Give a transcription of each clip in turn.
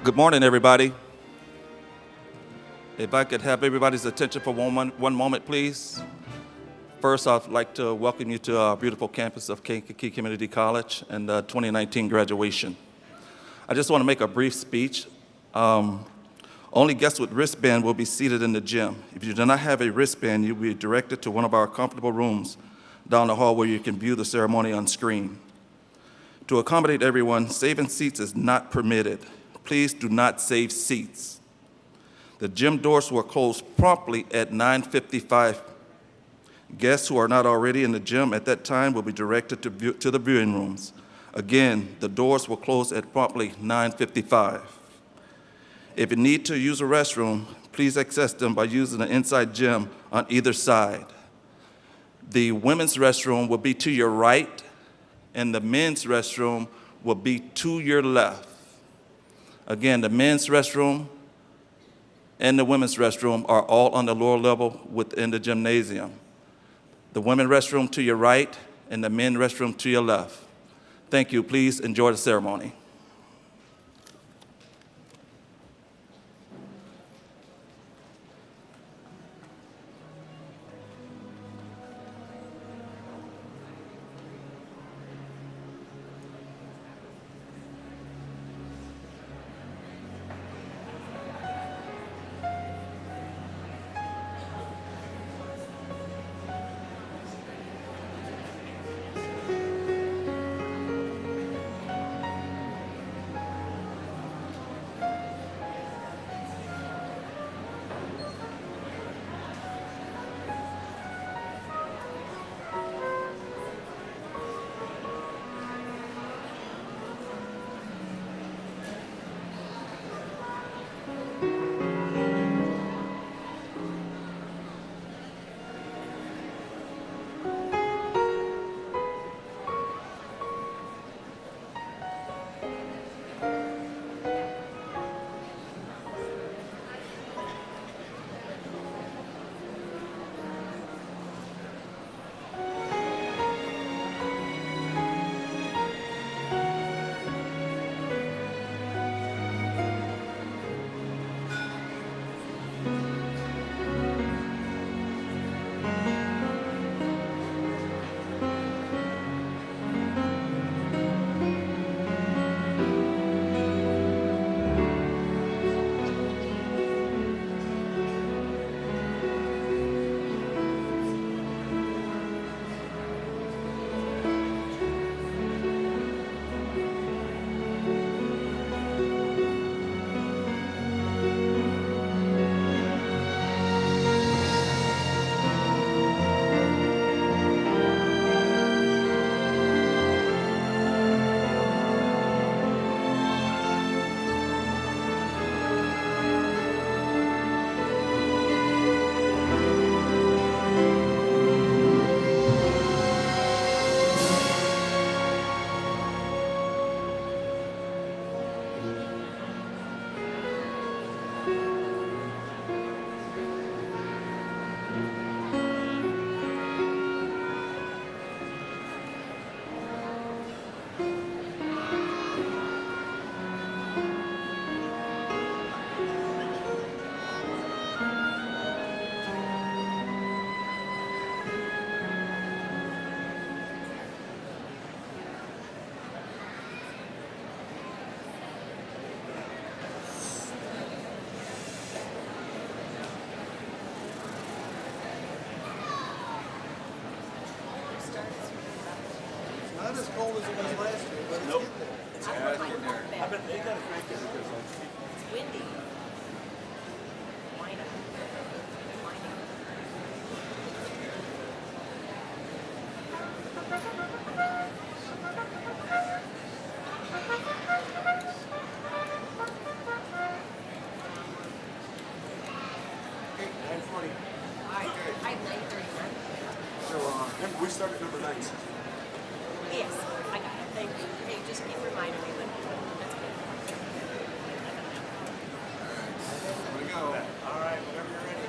Good morning, everybody. If I could have everybody's attention for one moment, please. First, I'd like to welcome you to our beautiful campus of KCC Community College and the 2019 graduation. I just want to make a brief speech. Only guests with wristband will be seated in the gym. If you do not have a wristband, you'll be directed to one of our comfortable rooms down the hall where you can view the ceremony on screen. To accommodate everyone, saving seats is not permitted. Please do not save seats. The gym doors will close promptly at 9:55. Guests who are not already in the gym at that time will be directed to the viewing rooms. Again, the doors will close at promptly 9:55. If you need to use a restroom, please access them by using the inside gym on either side. The women's restroom will be to your right, and the men's restroom will be to your left. Again, the men's restroom and the women's restroom are all on the lower level within the gymnasium. The women's restroom to your right and the men's restroom to your left. Thank you. Please enjoy the ceremony. Not as cold as it was last year, but it's getting there. It's getting there. I bet they got to crank it because It's windy. Why not? Why not? Okay, 9:40. I like 39. So we start at number 9. Yes, I got it. Thank you. Hey, just keep reminding me when that's good. Here we go. All right, whenever you're ready.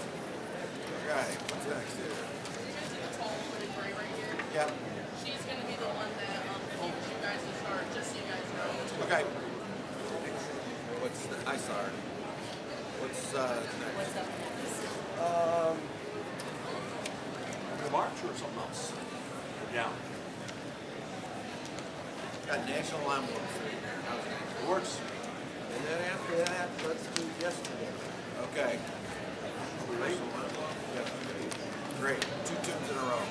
Okay, what's next here? Yeah, She's gonna be the one that holds you guys to start, just so you guys know. okay. What's, I saw her. What's next? What's up next? The march or something else? Yeah, Got national envelopes in there. How's that? it works. And then after that, let's do yesterday. Okay. Ready? National envelope, yesterday. Great, 2 tunes in a row.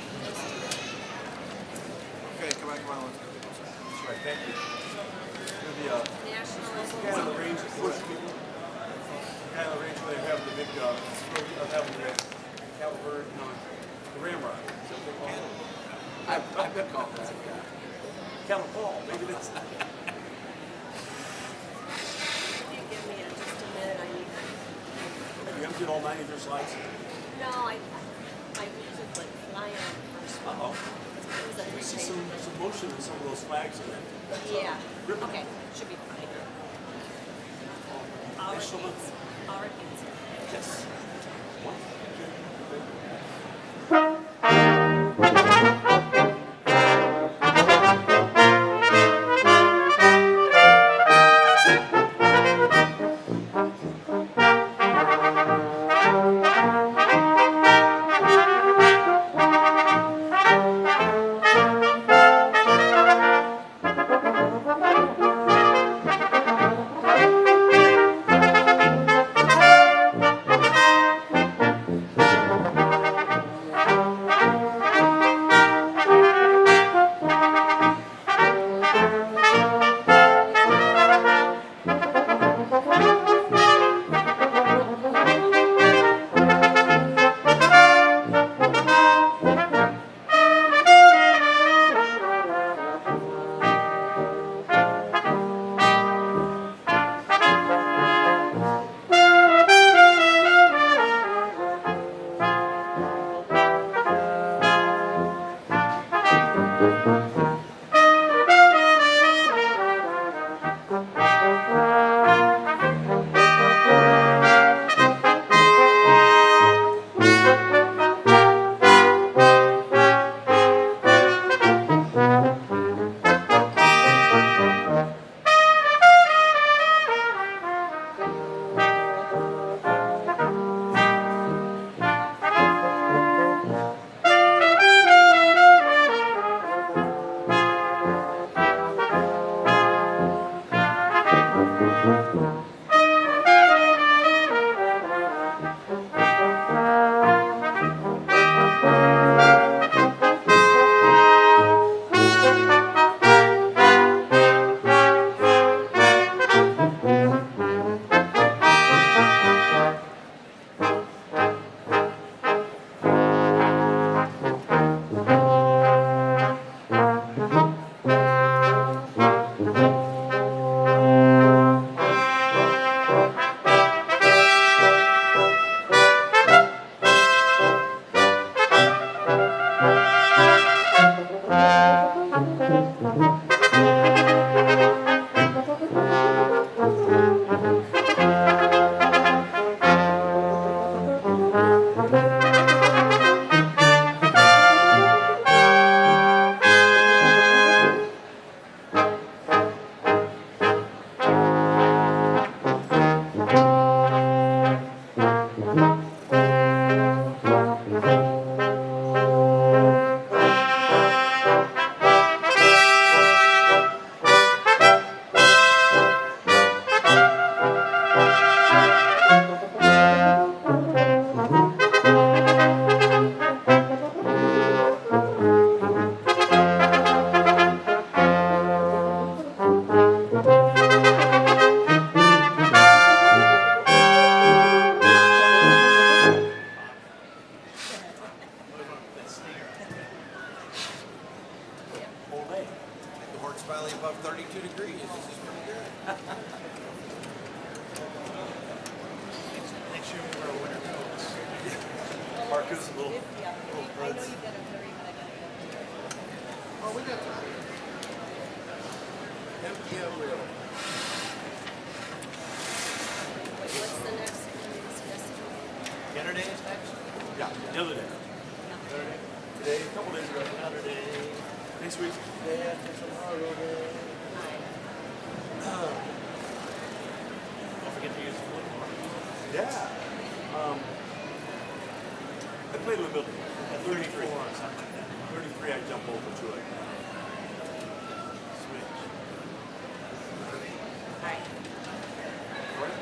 Okay, come on, let's go. That's right, thank you. Gonna be National kind of the range of push people. Kind of the range where they have the big, having the caliber, the ramrod. Is that what they call it? I've been called that. Caliper, maybe that's. Can you give me just a minute? I need. You emptied all 9 of your slides? No, I music went flying on the first one. Uh-oh. It was a We see mistake. some motion in some of those flags in there. Yeah. Okay. Should be fine. All National repeats. All repeats. Yes. One, two, three. Marcus, a little. I know you've got to hurry, but I got to go. Oh, we got time. Yeah, will. Wait, what's the next one we're discussing? Saturday is next? Yeah, the other day. Today, a couple days ago. Saturday. Next week. Day after tomorrow, day. Don't forget to use the foot. Yeah. I played a little bit. At 33. 34 or something like that. 33, I jump over to it. Switch. All right. Right?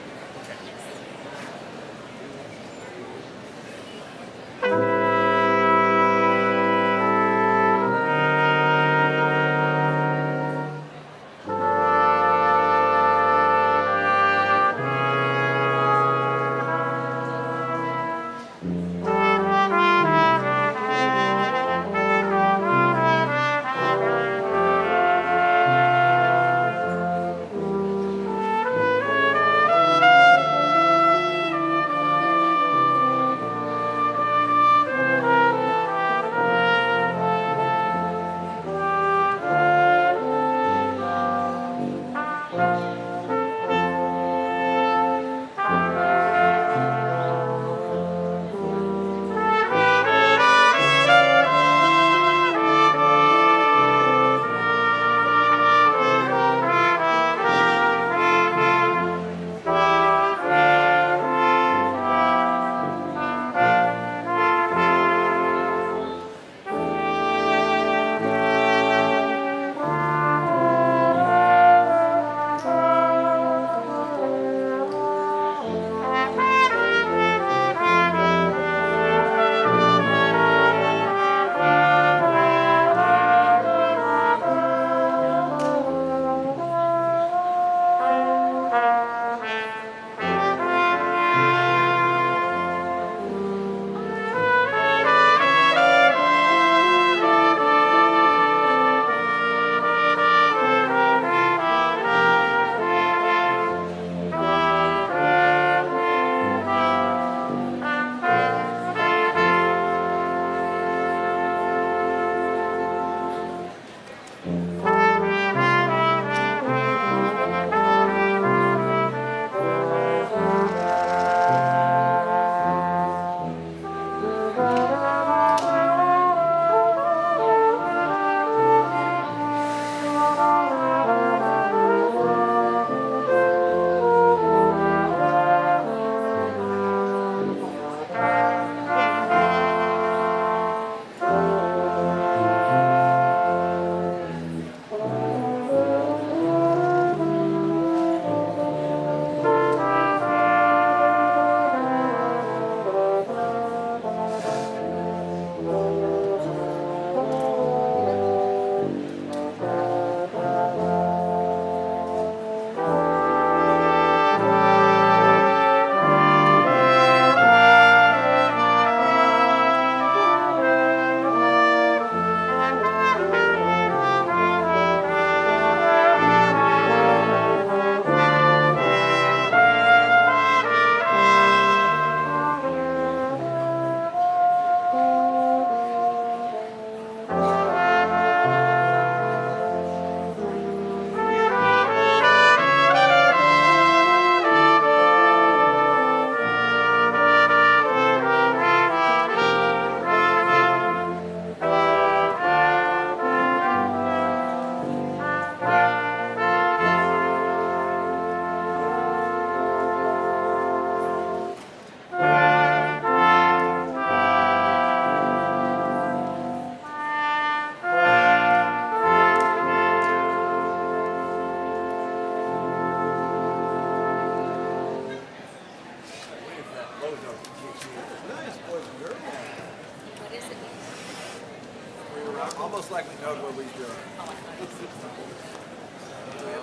almost like we know what we're doing.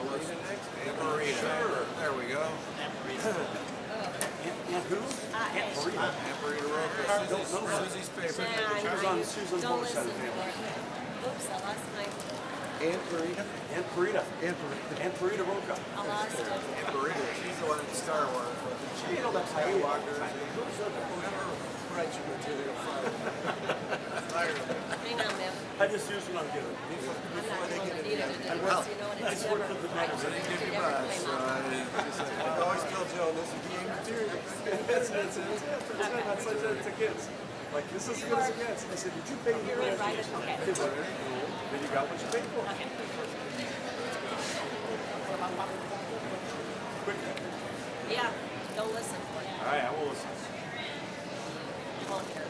What's the next? Amberita. Sure. There we go. And who? Amberita Roca. Susie's favorite. Susan Don't Bo's listen side of the family. Oops, I lost my, Aunt Farida. Aunt Parita. Aunt Parita Roca. I lost it. Aunt Farida. She's the one in Star Wars. You know that Skywalkers, whoever writes your material fire. Hang on, ma'am. I just use what I'm given. I'm not telling you to do this, you know, and it's work never, for the I magazine. don't Give think you ever buys, came so up. it's just like, I always tell Joe, this is game material. That's it to kids. Like, this is as good as it gets. I said, did you pay your You're in, right? Okay. Kids are very cool. Then you got what you paid for. Okay. Quick. Yeah, don't listen. All right, I will listen. You won't hear.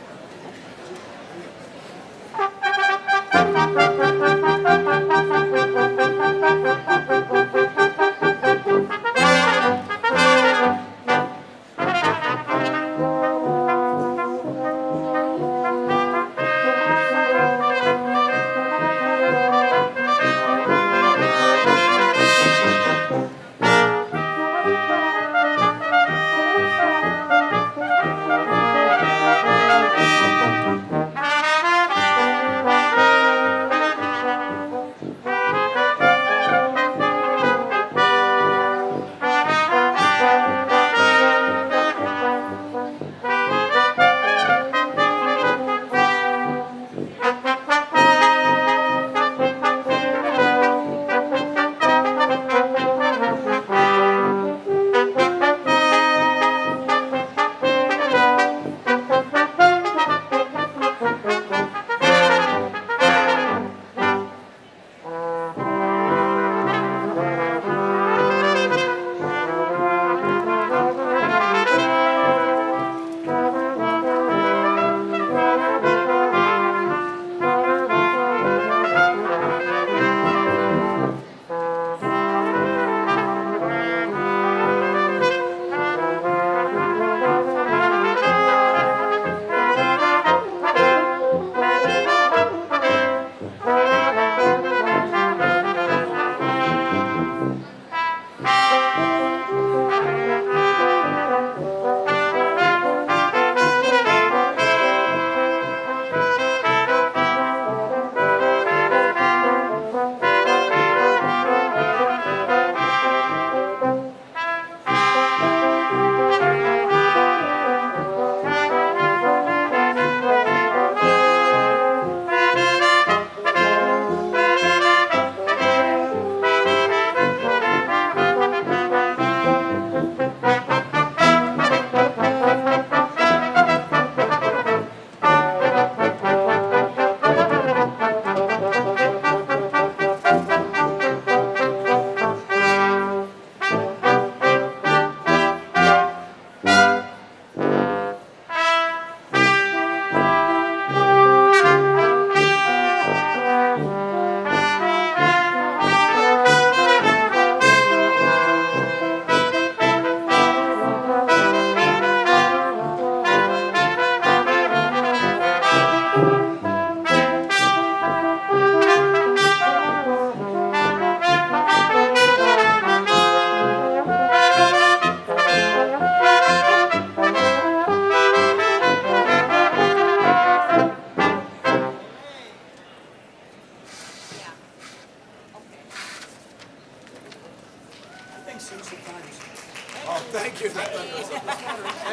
Thank you. Thank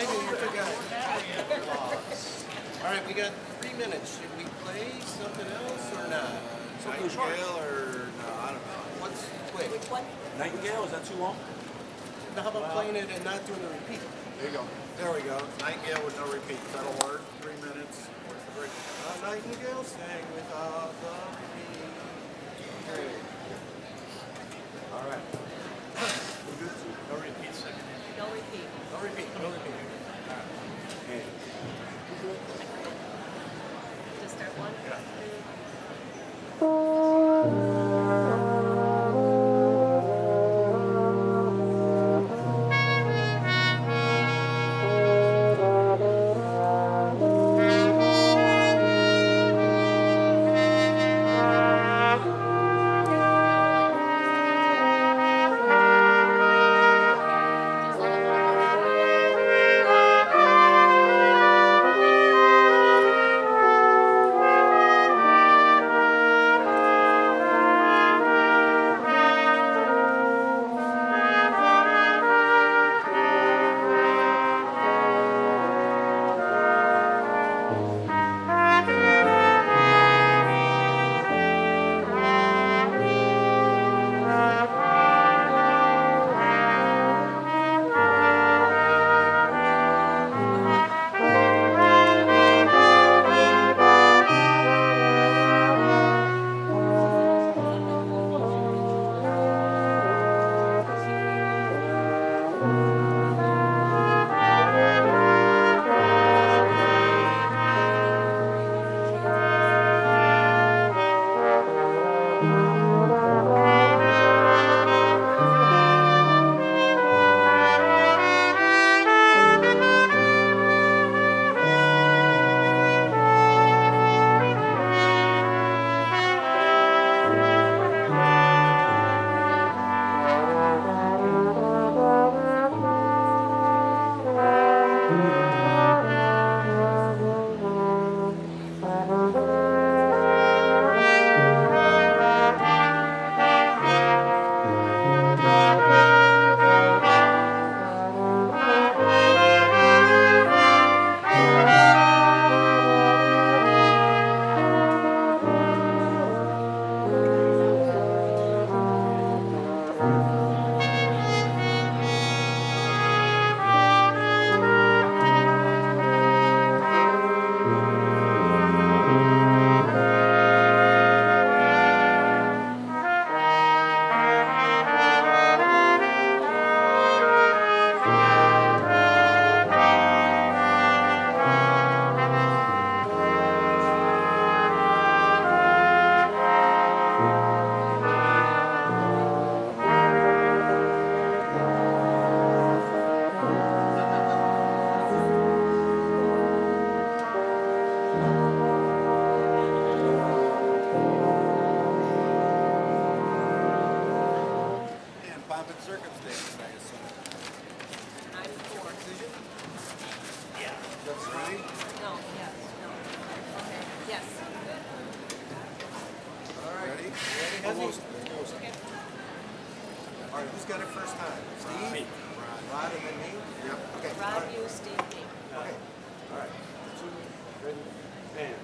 you, you two guys. All right, we got 3 minutes. Should we play something else or not? Nightingale or, no, I don't know. What's quick? Which one? Nightingale, is that too long? Now, how about playing it and not doing the repeat? There you go. There we go. Nightingale with no repeat. That'll work. 3 minutes. Nightingale sang without the repeat. Okay. All right. No repeat second. No repeat. No repeat. No repeat. Just start one? Yeah. All right, who's got it first time? Steve? Me. Rod and then me? Yep. Okay. all Rod, right. you, Steve, me. Okay. All right. Two, ready, and.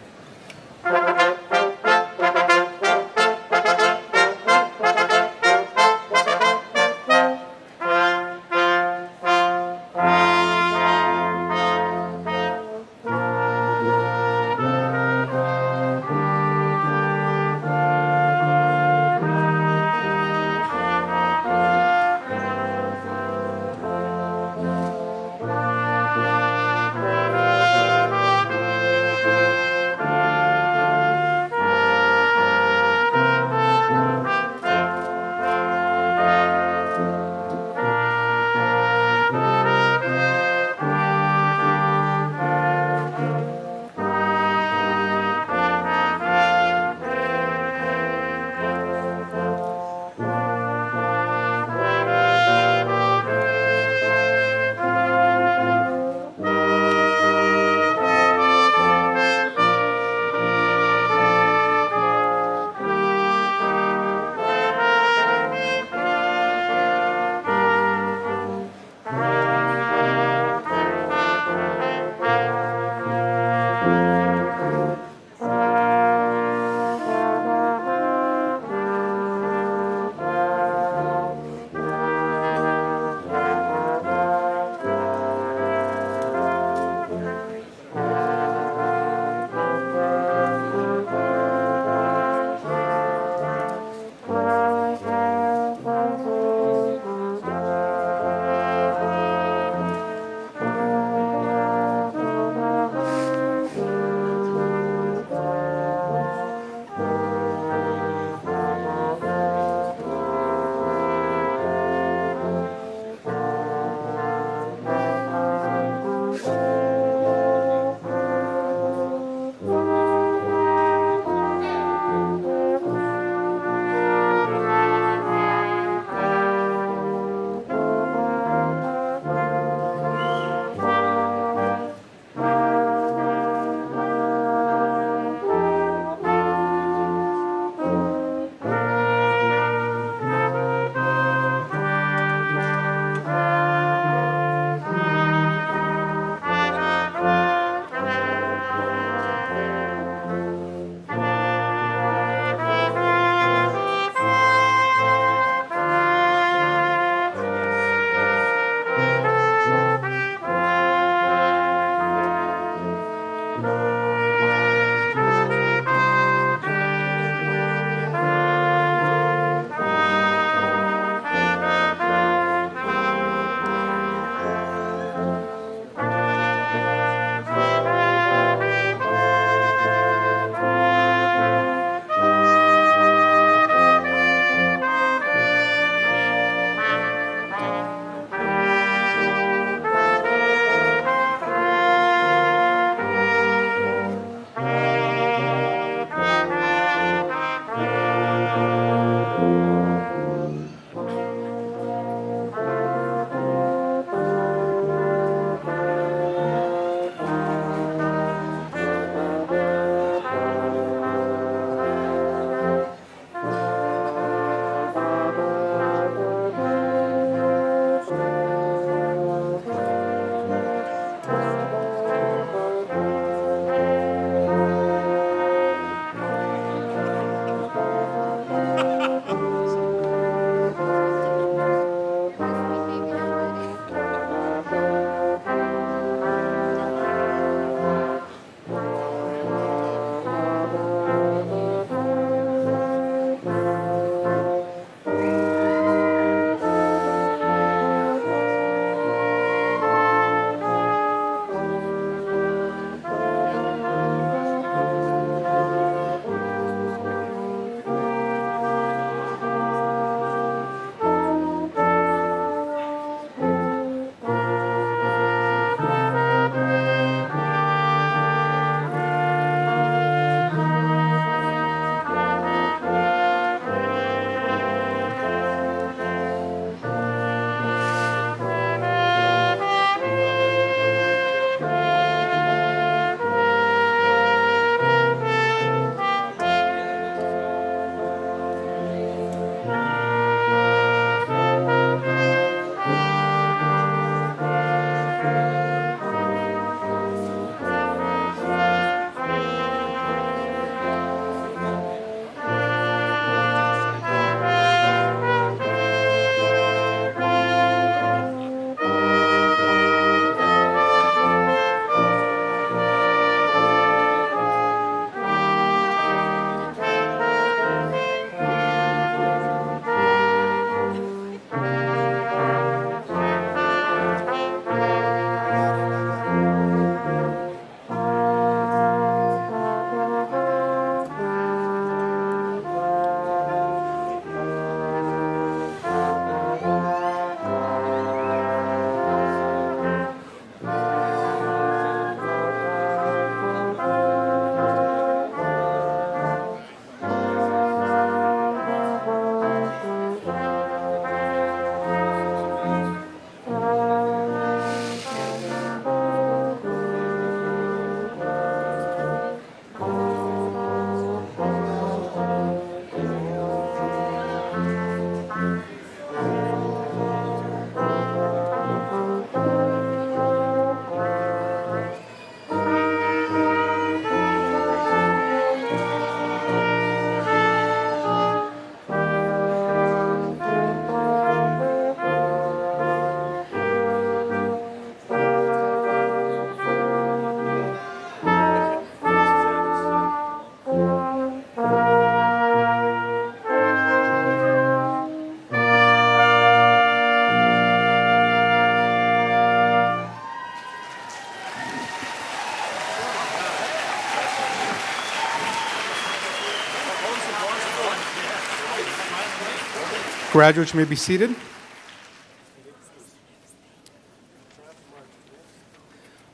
Graduates may be seated.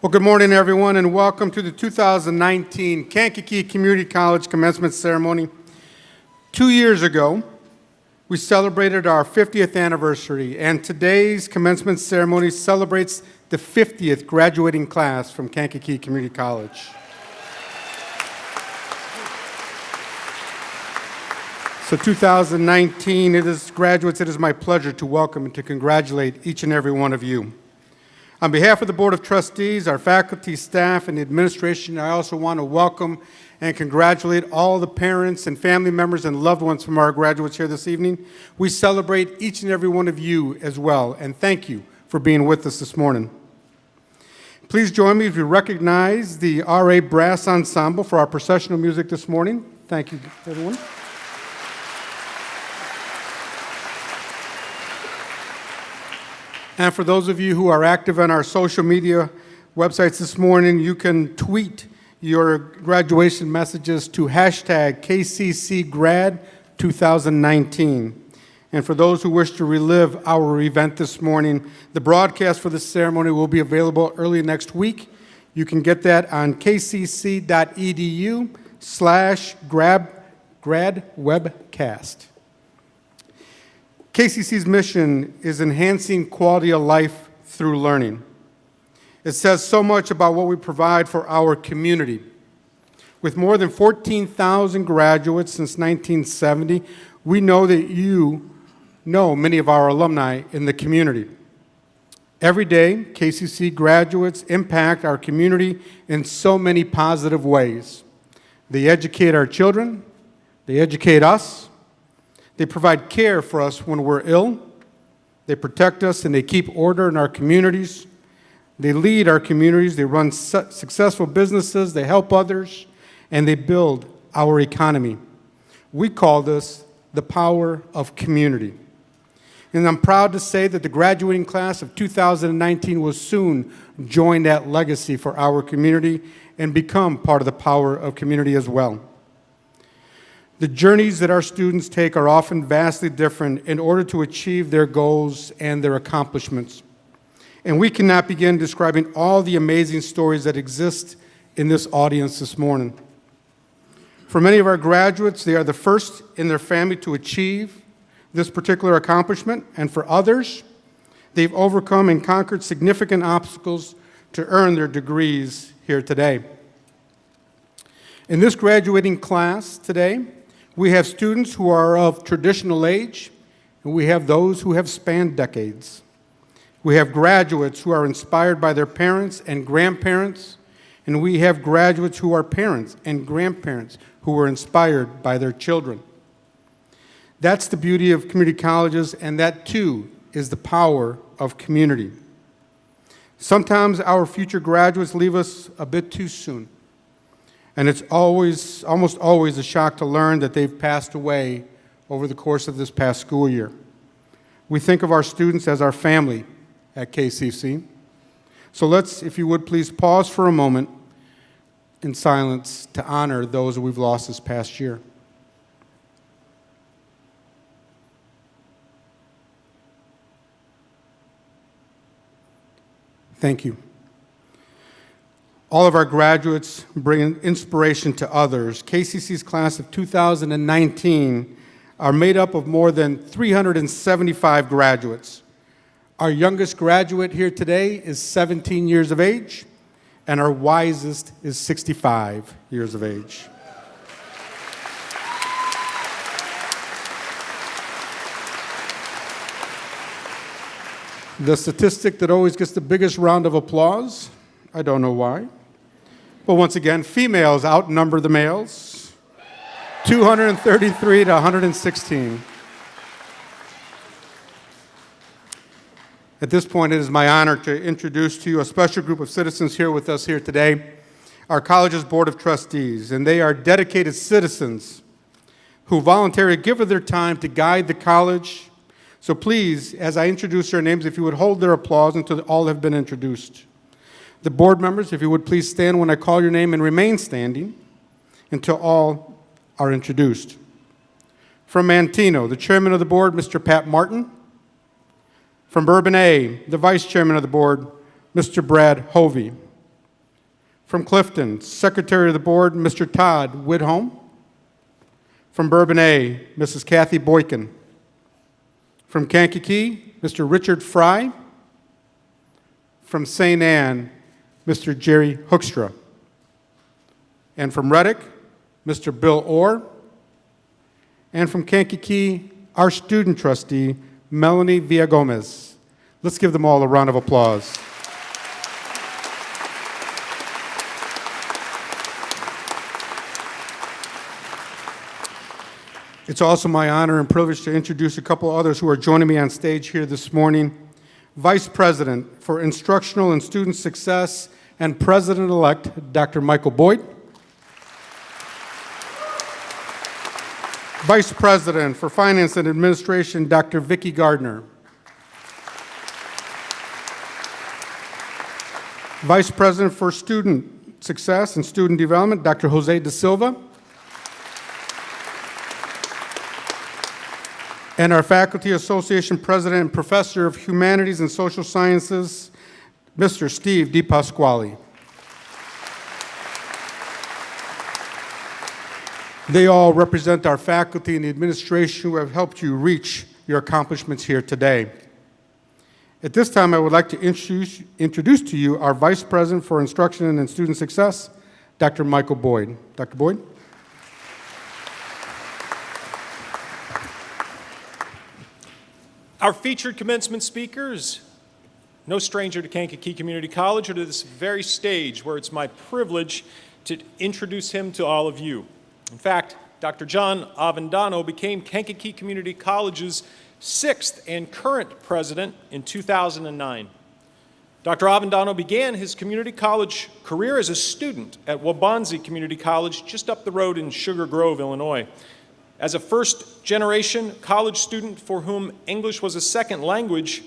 Well, good morning, everyone, and welcome to the 2019 Kankakee Community College Commencement Ceremony. 2 years ago, we celebrated our 50th anniversary, and today's commencement ceremony celebrates the 50th graduating class from Kankakee Community College. So 2019, graduates, it is my pleasure to welcome and to congratulate each and every one of you. On behalf of the Board of Trustees, our faculty, staff, and administration, I also want to welcome and congratulate all the parents and family members and loved ones from our graduates here this evening. We celebrate each and every one of you as well, and thank you for being with us this morning. Please join me as we recognize the RA Brass Ensemble for our processional music this morning. Thank you, everyone. And for those of you who are active on our social media websites this morning, you can tweet your graduation messages to hashtag KCC Grad 2019. And for those who wish to relive our event this morning, the broadcast for the ceremony will be available early next week. You can get that on kcc.edu/gradwebcast. KCC's mission is enhancing quality of life through learning. It says so much about what we provide for our community. With more than 14,000 graduates since 1970, we know that you know many of our alumni in the community. Every day, KCC graduates impact our community in so many positive ways. They educate our children, they educate us, they provide care for us when we're ill, they protect us and they keep order in our communities, they lead our communities, they run successful businesses, they help others, and they build our economy. We call this the power of community. And I'm proud to say that the graduating class of 2019 will soon join that legacy for our community and become part of the power of community as well. The journeys that our students take are often vastly different in order to achieve their goals and their accomplishments. And we cannot begin describing all the amazing stories that exist in this audience this morning. For many of our graduates, they are the first in their family to achieve this particular accomplishment, and for others, they've overcome and conquered significant obstacles to earn their degrees here today. In this graduating class today, we have students who are of traditional age, and we have those who have spanned decades. We have graduates who are inspired by their parents and grandparents, and we have graduates who are parents and grandparents who were inspired by their children. That's the beauty of community colleges, and that too is the power of community. Sometimes our future graduates leave us a bit too soon. And it's almost always a shock to learn that they've passed away over the course of this past school year. We think of our students as our family at KCC. So let's, if you would please, pause for a moment in silence to honor those that we've lost this past year. Thank you. All of our graduates bring inspiration to others. KCC's class of 2019 are made up of more than 375 graduates. Our youngest graduate here today is 17 years of age, and our wisest is 65 years of age. The statistic that always gets the biggest round of applause, I don't know why. But once again, females outnumber the males, 233 to 116. At this point, it is my honor to introduce to you a special group of citizens here with us here today, our college's Board of Trustees, and they are dedicated citizens who voluntarily give of their time to guide the college. So please, as I introduce their names, if you would hold their applause until all have been introduced. The board members, if you would please stand when I call your name and remain standing until all are introduced. From Manteno, the chairman of the board, Mr. Pat Martin. From Bourbonnais, the vice chairman of the board, Mr. Brad Hovey. From Clifton, secretary of the board, Mr. Todd Whitholm. From Bourbonnais, Mrs. Kathy Boykin. From Kankakee, Mr. Richard Fry. From St. Anne, Mr. Jerry Hookstra. And from Reddick, Mr. Bill Orr. And from Kankakee, our student trustee, Melanie Villagomez. Let's give them all a round of applause. It's also my honor and privilege to introduce a couple others who are joining me on stage here this morning. Vice President for Instructional and Student Success and President-elect, Dr. Michael Boyd. Vice President for Finance and Administration, Dr. Vicki Gardner. Vice President for Student Success and Student Development, Dr. Jose Da Silva. And our Faculty Association President and Professor of Humanities and Social Sciences, Mr. Steve DePasquale. They all represent our faculty and the administration who have helped you reach your accomplishments here today. At this time, I would like to introduce to you our Vice President for Instruction and Student Success, Dr. Michael Boyd. Dr. Boyd? Our featured commencement speaker is no stranger to Kankakee Community College or to this very stage where it's my privilege to introduce him to all of you. In fact, Dr. John Avendano became Kankakee Community College's 6th and current president in 2009. Dr. Avendano began his community college career as a student at Waubonsie Community College just up the road in Sugar Grove, Illinois. As a first-generation college student for whom English was a second language,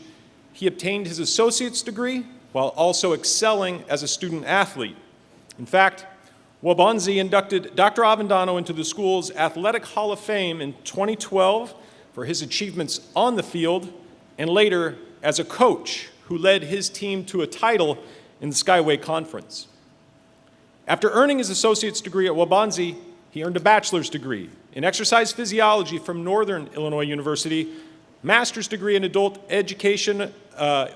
he obtained his associate's degree while also excelling as a student athlete. In fact, Waubonsie inducted Dr. Avendano into the school's Athletic Hall of Fame in 2012 for his achievements on the field and later as a coach who led his team to a title in the Skyway Conference. After earning his associate's degree at Waubonsie, he earned a bachelor's degree in exercise physiology from Northern Illinois University, master's degree in adult education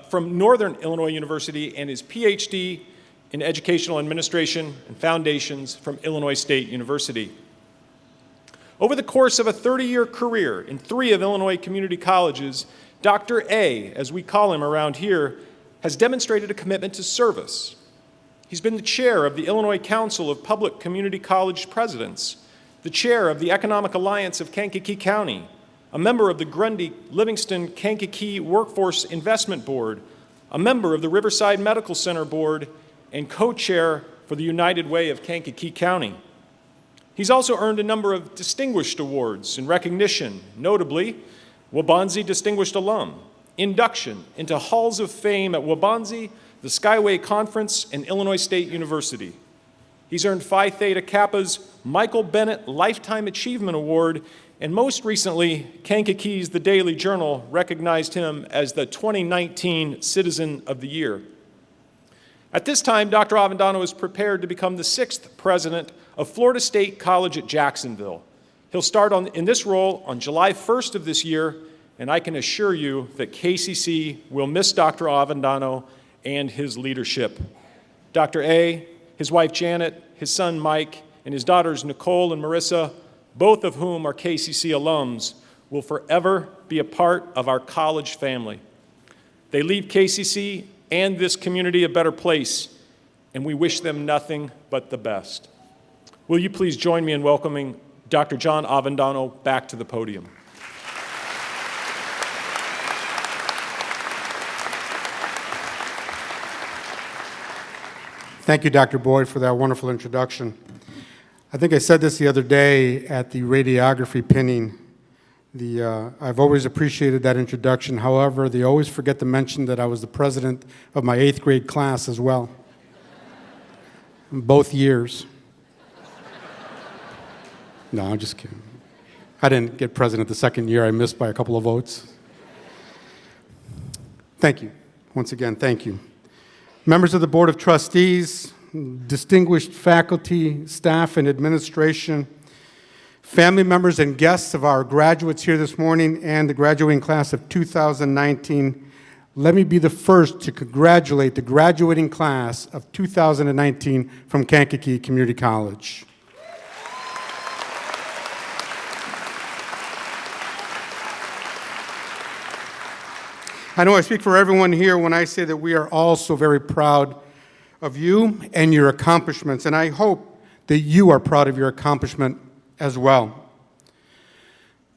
from Northern Illinois University, and his PhD in educational administration and foundations from Illinois State University. Over the course of a 30-year career in 3 of Illinois community colleges, Dr. A, as we call him around here, has demonstrated a commitment to service. He's been the chair of the Illinois Council of Public Community College Presidents, the chair of the Economic Alliance of Kankakee County, a member of the Grundy-Livingston-Kankakee Workforce Investment Board, a member of the Riverside Medical Center Board, and co-chair for the United Way of Kankakee County. He's also earned a number of distinguished awards in recognition, notably Waubonsie Distinguished Alum, induction into Halls of Fame at Waubonsie, the Skyway Conference, and Illinois State University. He's earned Phi Theta Kappa's Michael Bennett Lifetime Achievement Award, and most recently, Kankakee's The Daily Journal recognized him as the 2019 Citizen of the Year. At this time, Dr. Avendano is prepared to become the 6th president of Florida State College at Jacksonville. He'll start in this role on July 1st of this year, and I can assure you that KCC will miss Dr. Avendano and his leadership. Dr. A, his wife Janet, his son Mike, and his daughters Nicole and Marissa, both of whom are KCC alums, will forever be a part of our college family. They leave KCC and this community a better place, and we wish them nothing but the best. Will you please join me in welcoming Dr. John Avendano back to the podium? Thank you, Dr. Boyd, for that wonderful introduction. I think I said this the other day at the radiography pinning. I've always appreciated that introduction. However, they always forget to mention that I was the president of my 8th grade class as well, both years. No, I'm just kidding. I didn't get president the second year. I missed by a couple of votes. Thank you. Once again, thank you. Members of the Board of Trustees, distinguished faculty, staff, and administration, family members and guests of our graduates here this morning and the graduating class of 2019, let me be the first to congratulate the graduating class of 2019 from Kankakee Community College. I know I speak for everyone here when I say that we are all so very proud of you and your accomplishments, and I hope that you are proud of your accomplishment as well.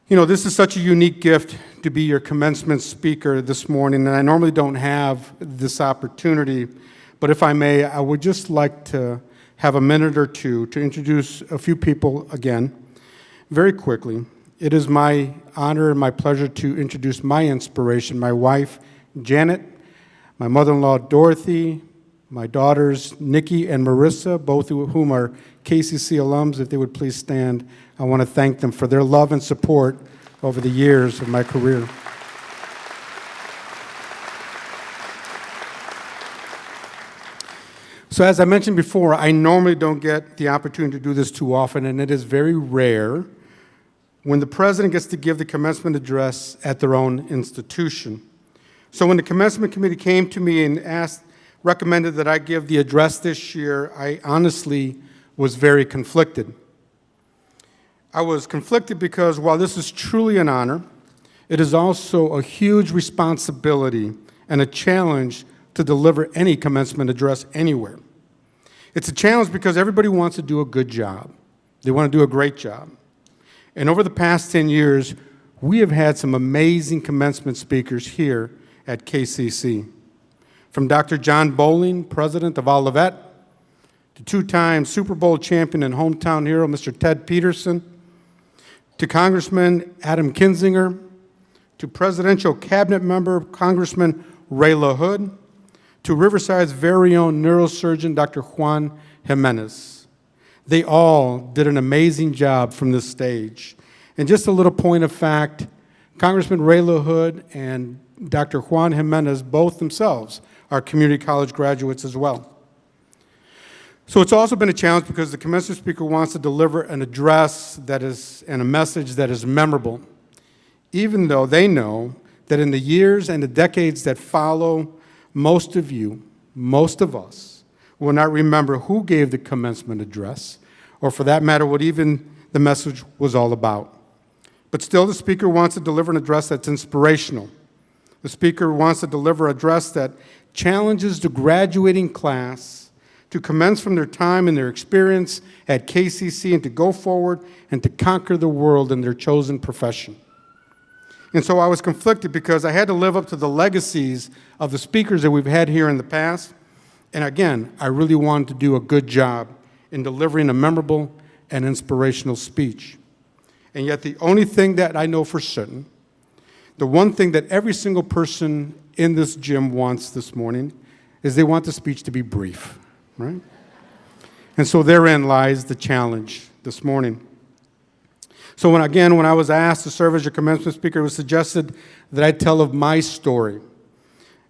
You know, this is such a unique gift to be your commencement speaker this morning, and I normally don't have this opportunity, but if I may, I would just like to have a minute or two to introduce a few people again, very quickly. It is my honor and my pleasure to introduce my inspiration, my wife, Janet, my mother-in-law, Dorothy, my daughters, Nikki and Marissa, both of whom are KCC alums. If they would please stand, I want to thank them for their love and support over the years of my career. So as I mentioned before, I normally don't get the opportunity to do this too often, and it is very rare when the president gets to give the commencement address at their own institution. So when the commencement committee came to me and recommended that I give the address this year, I honestly was very conflicted. I was conflicted because while this is truly an honor, it is also a huge responsibility and a challenge to deliver any commencement address anywhere. It's a challenge because everybody wants to do a good job. They want to do a great job. And over the past 10 years, we have had some amazing commencement speakers here at KCC. From Dr. John Bowling, president of Olivet, to two-time Super Bowl champion and hometown hero, Mr. Ted Peterson, to Congressman Adam Kinzinger, to presidential cabinet member, Congressman Ray LaHood, to Riverside's very own neurosurgeon, Dr. Juan Jimenez. They all did an amazing job from this stage. And just a little point of fact, Congressman Ray LaHood and Dr. Juan Jimenez, both themselves, are community college graduates as well. So it's also been a challenge because the commencement speaker wants to deliver an address that is, and a message that is memorable, even though they know that in the years and the decades that follow, most of you, most of us, will not remember who gave the commencement address, or for that matter, what even the message was all about. But still, the speaker wants to deliver an address that's inspirational. The speaker wants to deliver an address that challenges the graduating class to commence from their time and their experience at KCC and to go forward and to conquer the world in their chosen profession. And so I was conflicted because I had to live up to the legacies of the speakers that we've had here in the past. And again, I really wanted to do a good job in delivering a memorable and inspirational speech. And yet the only thing that I know for certain, the one thing that every single person in this gym wants this morning, is they want the speech to be brief, right? And so therein lies the challenge this morning. So when I was asked to serve as your commencement speaker, it was suggested that I tell of my story.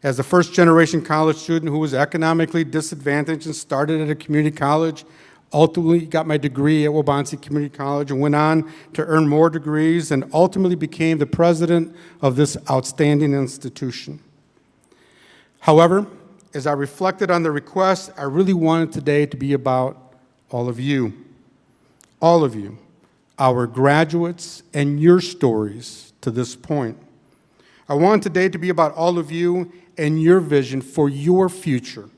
As a first-generation college student who was economically disadvantaged and started at a community college, ultimately got my degree at Waubonsee Community College and went on to earn more degrees and ultimately became the president of this outstanding institution. However, as I reflected on the request, I really wanted today to be about all of you, our graduates, and your stories to this point. I want today to be about all of you and your vision for your future.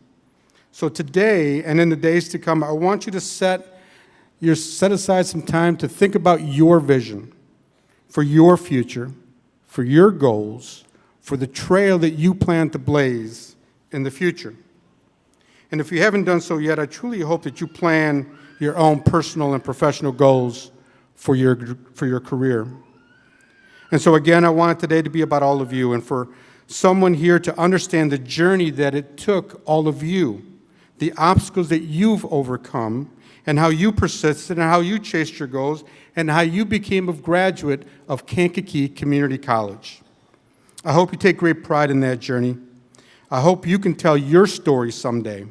So today and in the days to come, I want you to set aside some time to think about your vision for your future, for your goals, for the trail that you plan to blaze in the future. And if you haven't done so yet, I truly hope that you plan your own personal and professional goals for your career. And so again, I want today to be about all of you and for someone here to understand the journey that it took all of you the obstacles that you've overcome, and how you persisted, and how you chased your goals, and how you became a graduate of Kankakee Community College. I hope you take great pride in that journey. I hope you can tell your story someday,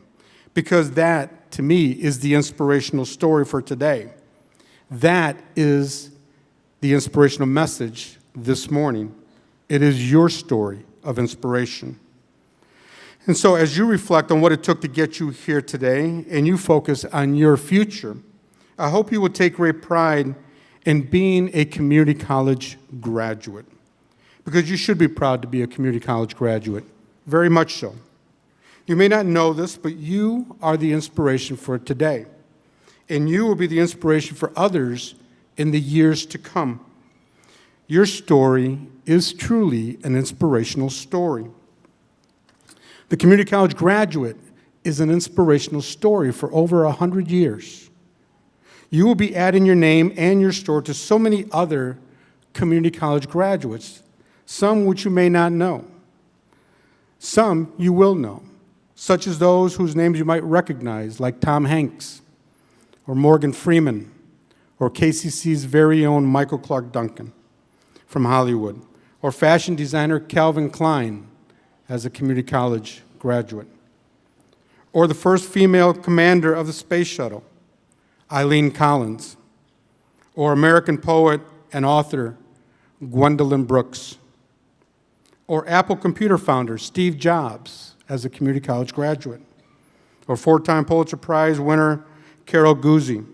because that, to me, is the inspirational story for today. That is the inspirational message this morning. It is your story of inspiration. And so as you reflect on what it took to get you here today, and you focus on your future, I hope you will take great pride in being a community college graduate, because you should be proud to be a community college graduate, very much so. You may not know this, but you are the inspiration for today, and you will be the inspiration for others in the years to come. Your story is truly an inspirational story. The community college graduate is an inspirational story for over 100 years. You will be adding your name and your story to so many other community college graduates, some which you may not know. Some you will know, such as those whose names you might recognize, like Tom Hanks, or Morgan Freeman, or KCC's very own Michael Clark Duncan from Hollywood, or fashion designer Calvin Klein as a community college graduate, or the first female commander of the space shuttle, Eileen Collins, or American poet and author Gwendolyn Brooks, or Apple computer founder Steve Jobs as a community college graduate, or four-time Pulitzer Prize winner Carol Guzzi,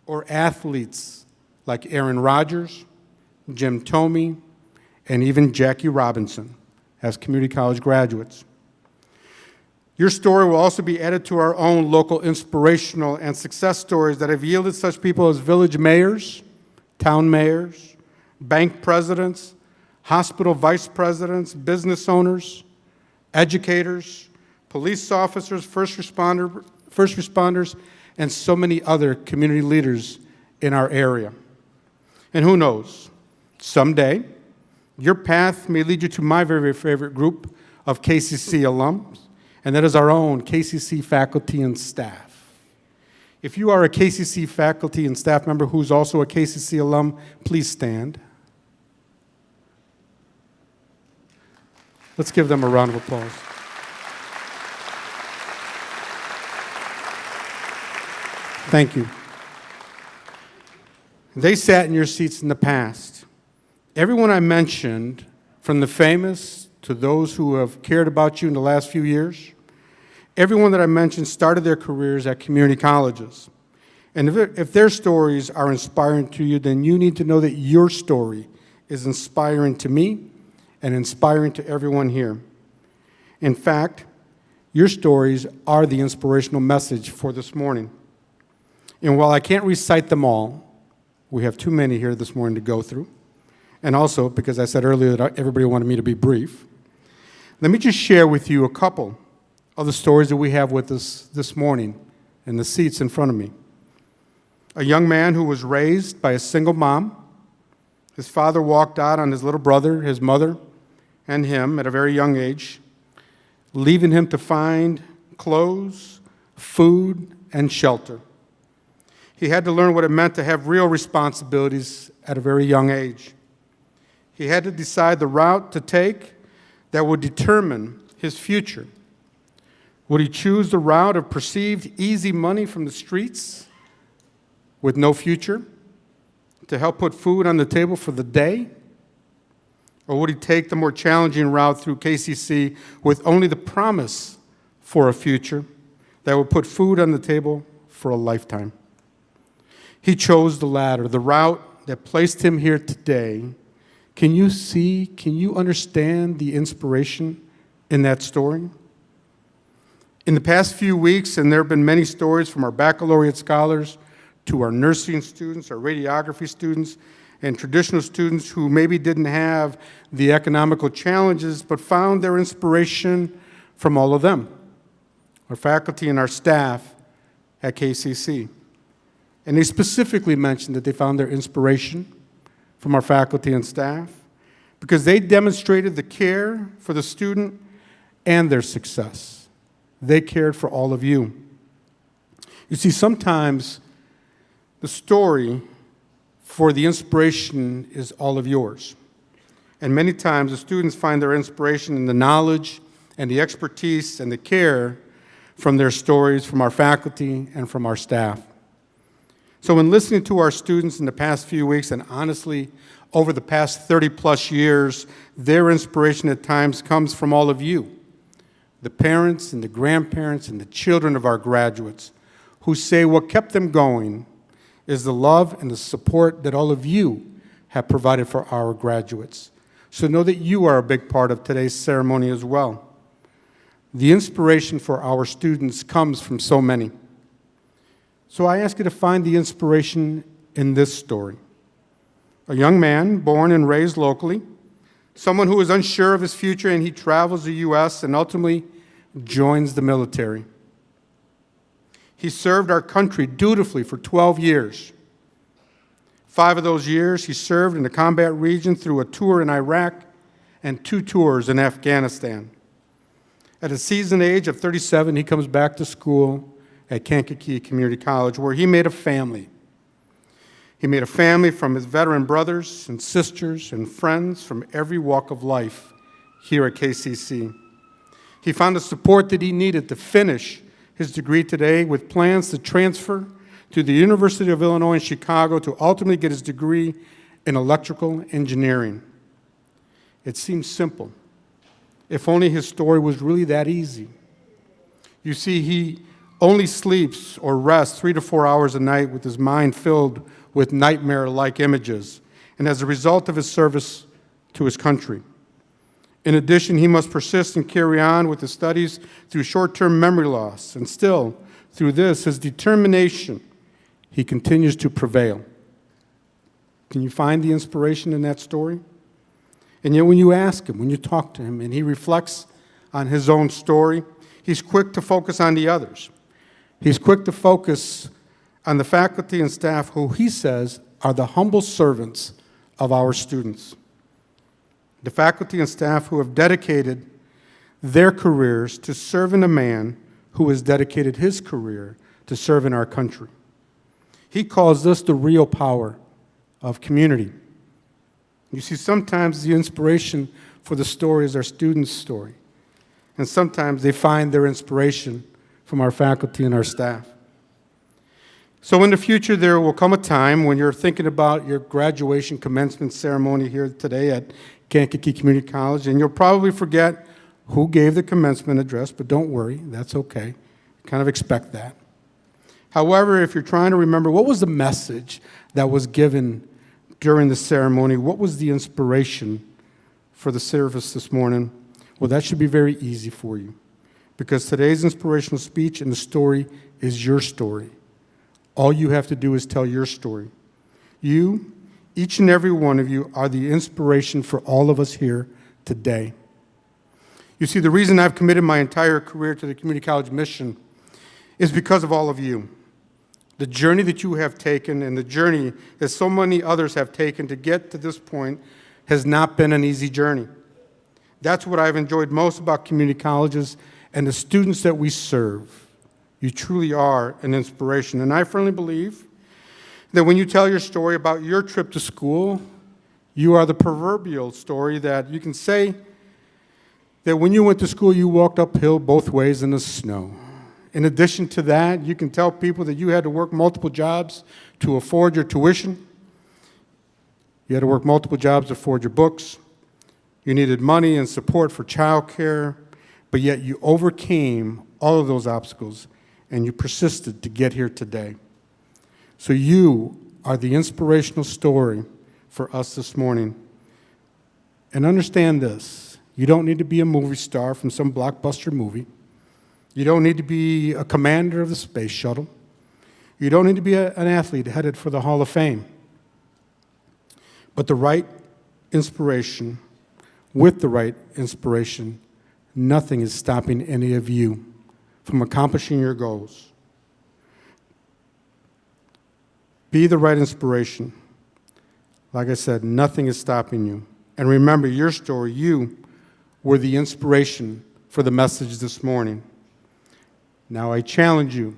or athletes like Aaron Rodgers, Jim Thome, and even Jackie Robinson as community college graduates. Your story will also be added to our own local inspirational and success stories that have yielded such people as village mayors, town mayors, bank presidents, hospital vice presidents, business owners, educators, police officers, first responders, and so many other community leaders in our area. And who knows, someday, your path may lead you to my very, very favorite group of KCC alums, and that is our own KCC faculty and staff. If you are a KCC faculty and staff member who's also a KCC alum, please stand. Let's give them a round of applause. Thank you. They sat in your seats in the past. Everyone I mentioned, from the famous to those who have cared about you in the last few years, everyone that I mentioned started their careers at community colleges. And if their stories are inspiring to you, then you need to know that your story is inspiring to me and inspiring to everyone here. In fact, your stories are the inspirational message for this morning. And while I can't recite them all, we have too many here this morning to go through, and also because I said earlier that everybody wanted me to be brief, let me just share with you a couple of the stories that we have with us this morning in the seats in front of me. A young man who was raised by a single mom. His father walked out on his little brother, his mother, and him at a very young age, leaving him to find clothes, food, and shelter. He had to learn what it meant to have real responsibilities at a very young age. He had to decide the route to take that would determine his future. Would he choose the route of perceived easy money from the streets with no future to help put food on the table for the day? Or would he take the more challenging route through KCC with only the promise for a future that would put food on the table for a lifetime? He chose the latter, the route that placed him here today. Can you see, can you understand the inspiration in that story? In the past few weeks, and there have been many stories from our baccalaureate scholars to our nursing students, our radiography students, and traditional students who maybe didn't have the economical challenges but found their inspiration from all of them, our faculty and our staff at KCC. And they specifically mentioned that they found their inspiration from our faculty and staff because they demonstrated the care for the student and their success. They cared for all of you. You see, sometimes the story for the inspiration is all of yours. And many times the students find their inspiration in the knowledge and the expertise and the care from their stories, from our faculty, and from our staff. So when listening to our students in the past few weeks, and honestly, over the past 30-plus years, their inspiration at times comes from all of you, the parents and the grandparents and the children of our graduates, who say what kept them going is the love and the support that all of you have provided for our graduates. So know that you are a big part of today's ceremony as well. The inspiration for our students comes from so many. So I ask you to find the inspiration in this story. A young man born and raised locally, someone who is unsure of his future, and he travels the U.S. and ultimately joins the military. He served our country dutifully for 12 years. 5 of those years, he served in the combat region through a tour in Iraq and 2 tours in Afghanistan. At a seasoned age of 37, he comes back to school at Kankakee Community College, where he made a family. He made a family from his veteran brothers and sisters and friends from every walk of life here at KCC. He found the support that he needed to finish his degree today, with plans to transfer to the University of Illinois in Chicago to ultimately get his degree in electrical engineering. It seems simple, if only his story was really that easy. You see, he only sleeps or rests 3 to 4 hours a night with his mind filled with nightmare-like images, and as a result of his service to his country. In addition, he must persist and carry on with his studies through short-term memory loss, and still, through this, his determination, he continues to prevail. Can you find the inspiration in that story? And yet when you ask him, when you talk to him, and he reflects on his own story, he's quick to focus on the others. He's quick to focus on the faculty and staff who he says are the humble servants of our students. The faculty and staff who have dedicated their careers to serving a man who has dedicated his career to serving our country. He calls this the real power of community. You see, sometimes the inspiration for the story is our students' story, and sometimes they find their inspiration from our faculty and our staff. So in the future, there will come a time when you're thinking about your graduation commencement ceremony here today at Kankakee Community College, and you'll probably forget who gave the commencement address, but don't worry, that's okay. Kind of expect that. However, if you're trying to remember what was the message that was given during the ceremony, what was the inspiration for the service this morning, well, that should be very easy for you, because today's inspirational speech and the story is your story. All you have to do is tell your story. You, each and every one of you, are the inspiration for all of us here today. You see, the reason I've committed my entire career to the community college mission is because of all of you. The journey that you have taken and the journey that so many others have taken to get to this point has not been an easy journey. That's what I've enjoyed most about community colleges and the students that we serve. You truly are an inspiration. And I firmly believe that when you tell your story about your trip to school, you are the proverbial story that you can say that when you went to school, you walked uphill both ways in the snow. In addition to that, you can tell people that you had to work multiple jobs to afford your tuition. You had to work multiple jobs to afford your books. You needed money and support for childcare, but yet you overcame all of those obstacles and you persisted to get here today. So you are the inspirational story for us this morning. And understand this, you don't need to be a movie star from some blockbuster movie. You don't need to be a commander of the space shuttle. You don't need to be an athlete headed for the Hall of Fame. But the right inspiration, with the right inspiration, nothing is stopping any of you from accomplishing your goals. Be the right inspiration. Like I said, nothing is stopping you. And remember your story, you were the inspiration for the message this morning. Now I challenge you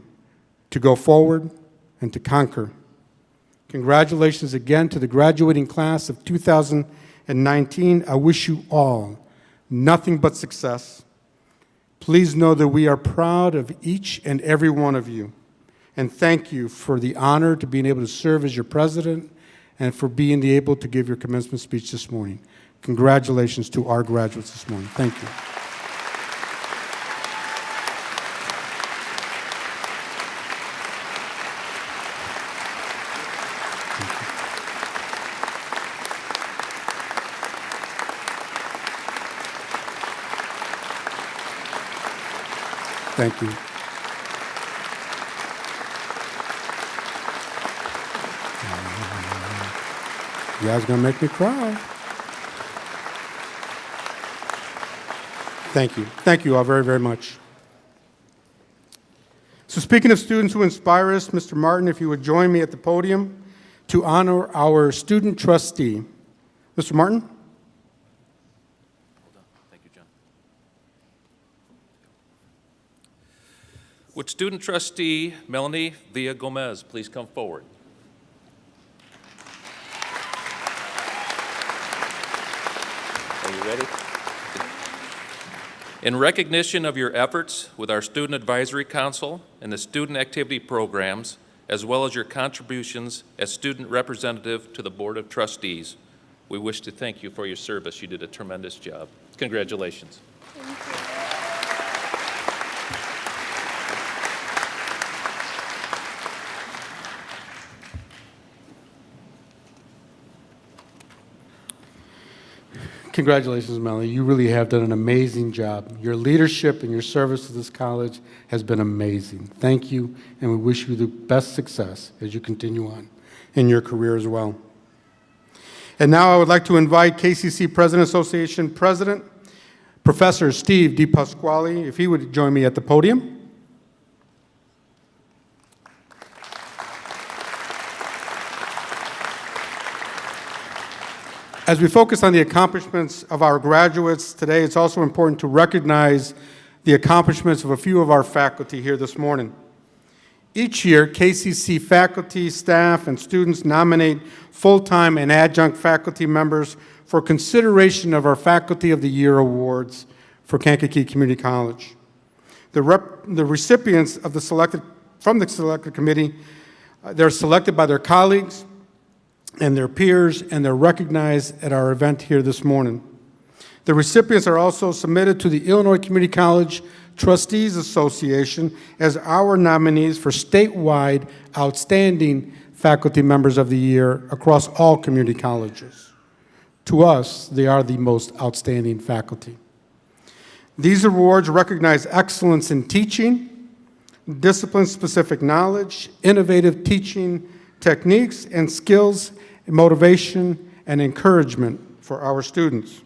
to go forward and to conquer. Congratulations again to the graduating class of 2019. I wish you all nothing but success. Please know that we are proud of each and every one of you. And thank you for the honor to being able to serve as your president and for being able to give your commencement speech this morning. Congratulations to our graduates this morning. Thank you. Thank you. You guys are going to make me cry. Thank you. Thank you all very, very much. So speaking of students who inspire us, Mr. Martin, if you would join me at the podium to honor our student trustee. Mr. Martin? Thank you, John. Would student trustee Melanie Villa Gomez please come forward? Are you ready? In recognition of your efforts with our Student Advisory Council and the student activity programs, as well as your contributions as student representative to the Board of Trustees, we wish to thank you for your service. You did a tremendous job. Congratulations. Congratulations, Melanie. You really have done an amazing job. Your leadership and your service to this college has been amazing. Thank you, and we wish you the best success as you continue on in your career as well. And now I would like to invite KCC President Association President, Professor Steve DePasquale, if he would join me at the podium. As we focus on the accomplishments of our graduates today, it's also important to recognize the accomplishments of a few of our faculty here this morning. Each year, KCC faculty, staff, and students nominate full-time and adjunct faculty members for consideration of our Faculty of the Year awards for Kankakee Community College. The recipients of from the selected committee, they're selected by their colleagues and their peers, and they're recognized at our event here this morning. The recipients are also submitted to the Illinois Community College Trustees Association as our nominees for statewide outstanding faculty members of the year across all community colleges. To us, they are the most outstanding faculty. These awards recognize excellence in teaching, discipline-specific knowledge, innovative teaching techniques, and skills, motivation, and encouragement for our students.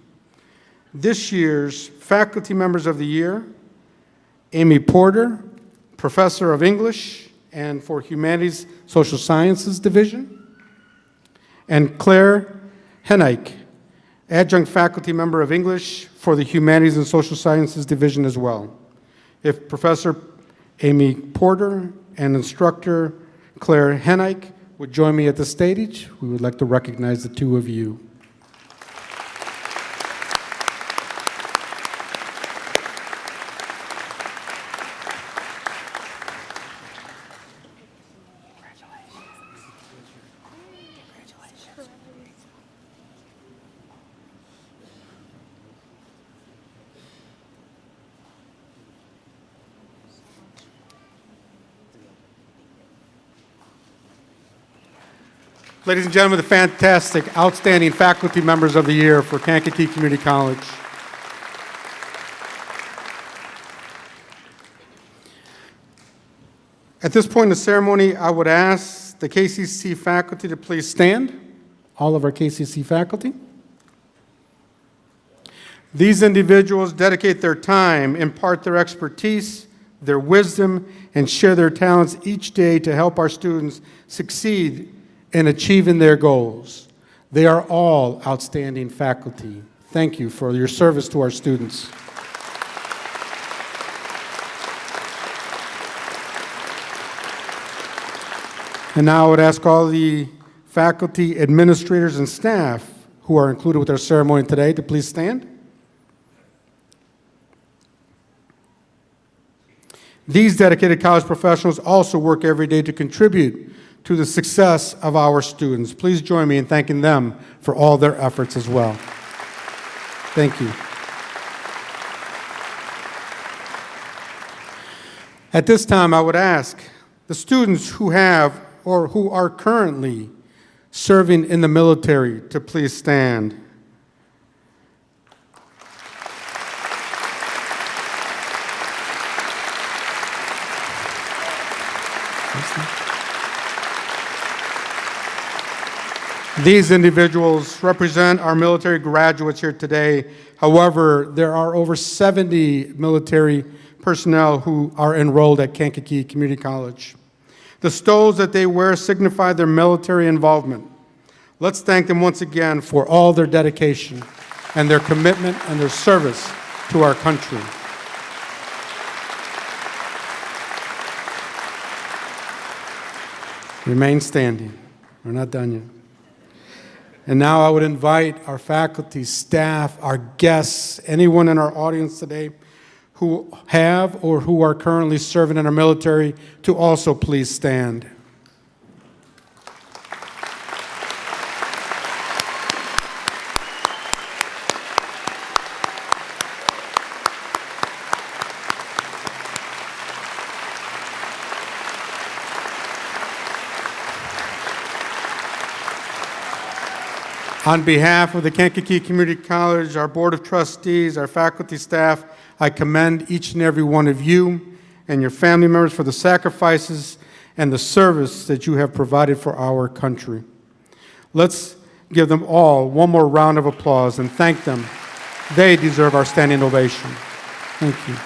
This year's Faculty Members of the Year: Amy Porter, Professor of English and for Humanities Social Sciences Division, and Claire Henike, Adjunct Faculty Member of English for the Humanities and Social Sciences Division as well. If Professor Amy Porter and Instructor Claire Henike would join me at the stage, we would like to recognize the two of you. Ladies and gentlemen, the fantastic, outstanding faculty members of the year for Kankakee Community College. At this point in the ceremony, I would ask the KCC faculty to please stand, all of our KCC faculty. These individuals dedicate their time, impart their expertise, their wisdom, and share their talents each day to help our students succeed in achieving their goals. They are all outstanding faculty. Thank you for your service to our students. And now I would ask all the faculty, administrators, and staff who are included with our ceremony today to please stand. These dedicated college professionals also work every day to contribute to the success of our students. Please join me in thanking them for all their efforts as well. Thank you. At this time, I would ask the students who have or who are currently serving in the military to please stand. These individuals represent our military graduates here today. However, there are over 70 military personnel who are enrolled at Kankakee Community College. The stoles that they wear signify their military involvement. Let's thank them once again for all their dedication and their commitment and their service to our country. Remain standing. We're not done yet. And now I would invite our faculty, staff, our guests, anyone in our audience today who have or who are currently serving in our military to also please stand. On behalf of the Kankakee Community College, our Board of Trustees, our faculty, staff, I commend each and every one of you and your family members for the sacrifices and the service that you have provided for our country. Let's give them all one more round of applause and thank them. They deserve our standing ovation. Thank you.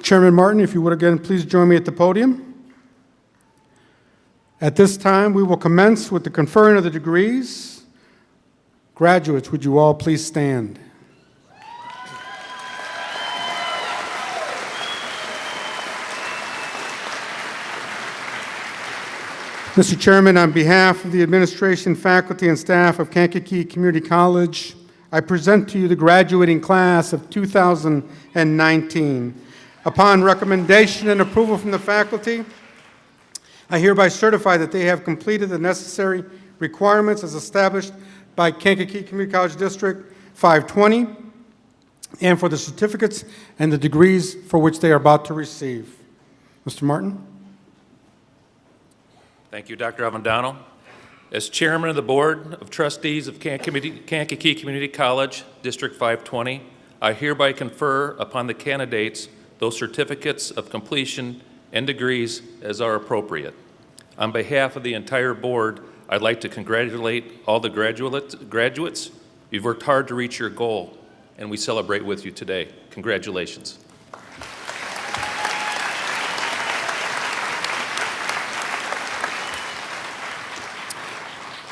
Chairman Martin, if you would again please join me at the podium. At this time, we will commence with the conferring of the degrees. Graduates, would you all please stand? Mr. Chairman, on behalf of the administration, faculty, and staff of Kankakee Community College, I present to you the graduating class of 2019. Upon recommendation and approval from the faculty, I hereby certify that they have completed the necessary requirements as established by Kankakee Community College District 520 and for the certificates and the degrees for which they are about to receive. Mr. Martin. Thank you, Dr. Avendano. As chairman of the Board of Trustees of Kankakee Community College, District 520, I hereby confer upon the candidates those certificates of completion and degrees as are appropriate. On behalf of the entire board, I'd like to congratulate all the graduates. You've worked hard to reach your goal, and we celebrate with you today. Congratulations.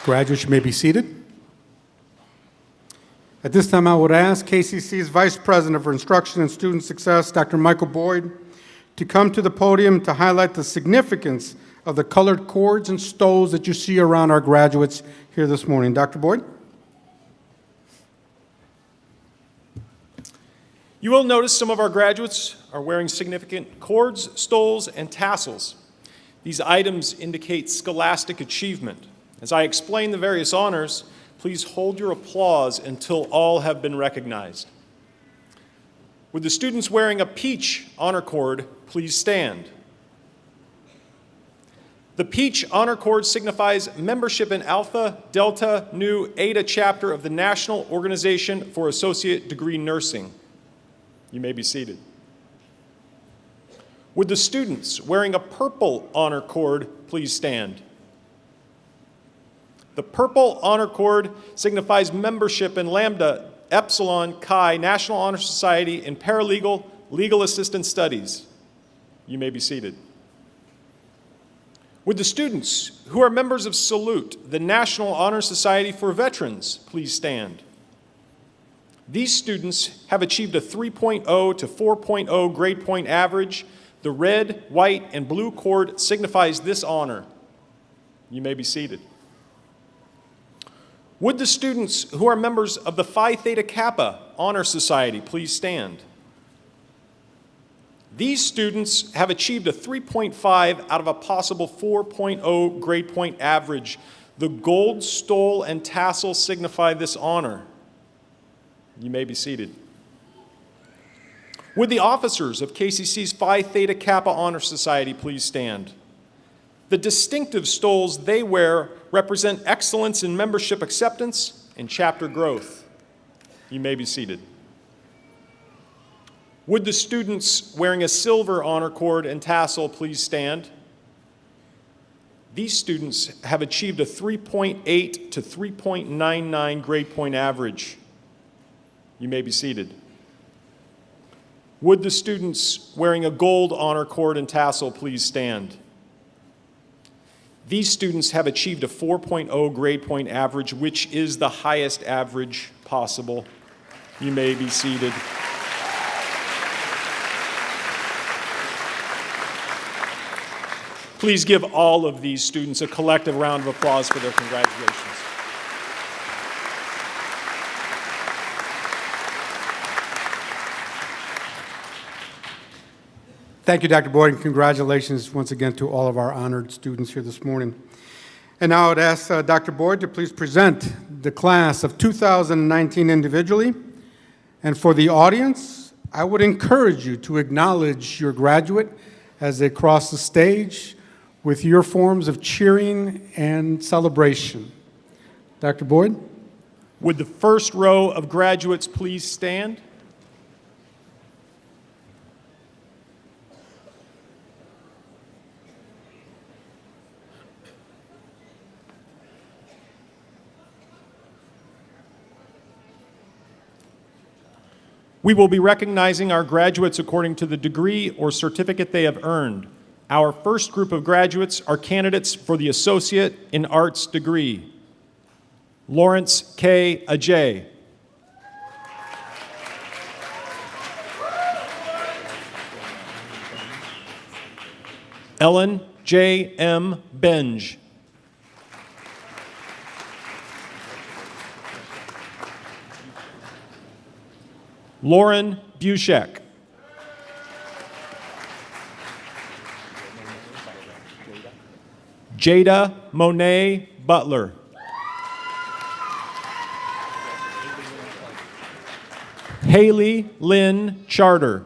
Graduates, you may be seated. At this time, I would ask KCC's Vice President for Instruction and Student Success, Dr. Michael Boyd, to come to the podium to highlight the significance of the colored cords and stoles that you see around our graduates here this morning. Dr. Boyd? You will notice some of our graduates are wearing significant cords, stoles, and tassels. These items indicate scholastic achievement. As I explain the various honors, please hold your applause until all have been recognized. Would the students wearing a peach honor cord please stand? The peach honor cord signifies membership in Alpha, Delta, Nu, Eta chapter of the National Organization for Associate Degree Nursing. You may be seated. Would the students wearing a purple honor cord please stand? The purple honor cord signifies membership in Lambda, Epsilon, Chi, National Honor Society in Paralegal, Legal Assistant Studies. You may be seated. Would the students who are members of Salute, the National Honor Society for Veterans, please stand? These students have achieved a 3.0 to 4.0 grade point average. The red, white, and blue cord signifies this honor. You may be seated. Would the students who are members of the Phi Theta Kappa Honor Society please stand? These students have achieved a 3.5 out of a possible 4.0 grade point average. The gold stole and tassel signify this honor. You may be seated. Would the officers of KCC's Phi Theta Kappa Honor Society please stand? The distinctive stoles they wear represent excellence in membership acceptance and chapter growth. You may be seated. Would the students wearing a silver honor cord and tassel please stand? These students have achieved a 3.8 to 3.99 grade point average. You may be seated. Would the students wearing a gold honor cord and tassel please stand? These students have achieved a 4.0 grade point average, which is the highest average possible. You may be seated. Please give all of these students a collective round of applause for their congratulations. Thank you, Dr. Boyd, and congratulations once again to all of our honored students here this morning. And now I would ask Dr. Boyd to please present the class of 2019 individually. And for the audience, I would encourage you to acknowledge your graduate as they cross the stage with your forms of cheering and celebration. Dr. Boyd? Would the first row of graduates please stand? We will be recognizing our graduates according to the degree or certificate they have earned. Our first group of graduates are candidates for the Associate in Arts degree. Lawrence K. Ajay. Ellen J. M. Benj. Lauren Bushek. Jada Monet Butler. Haley Lynn Charter.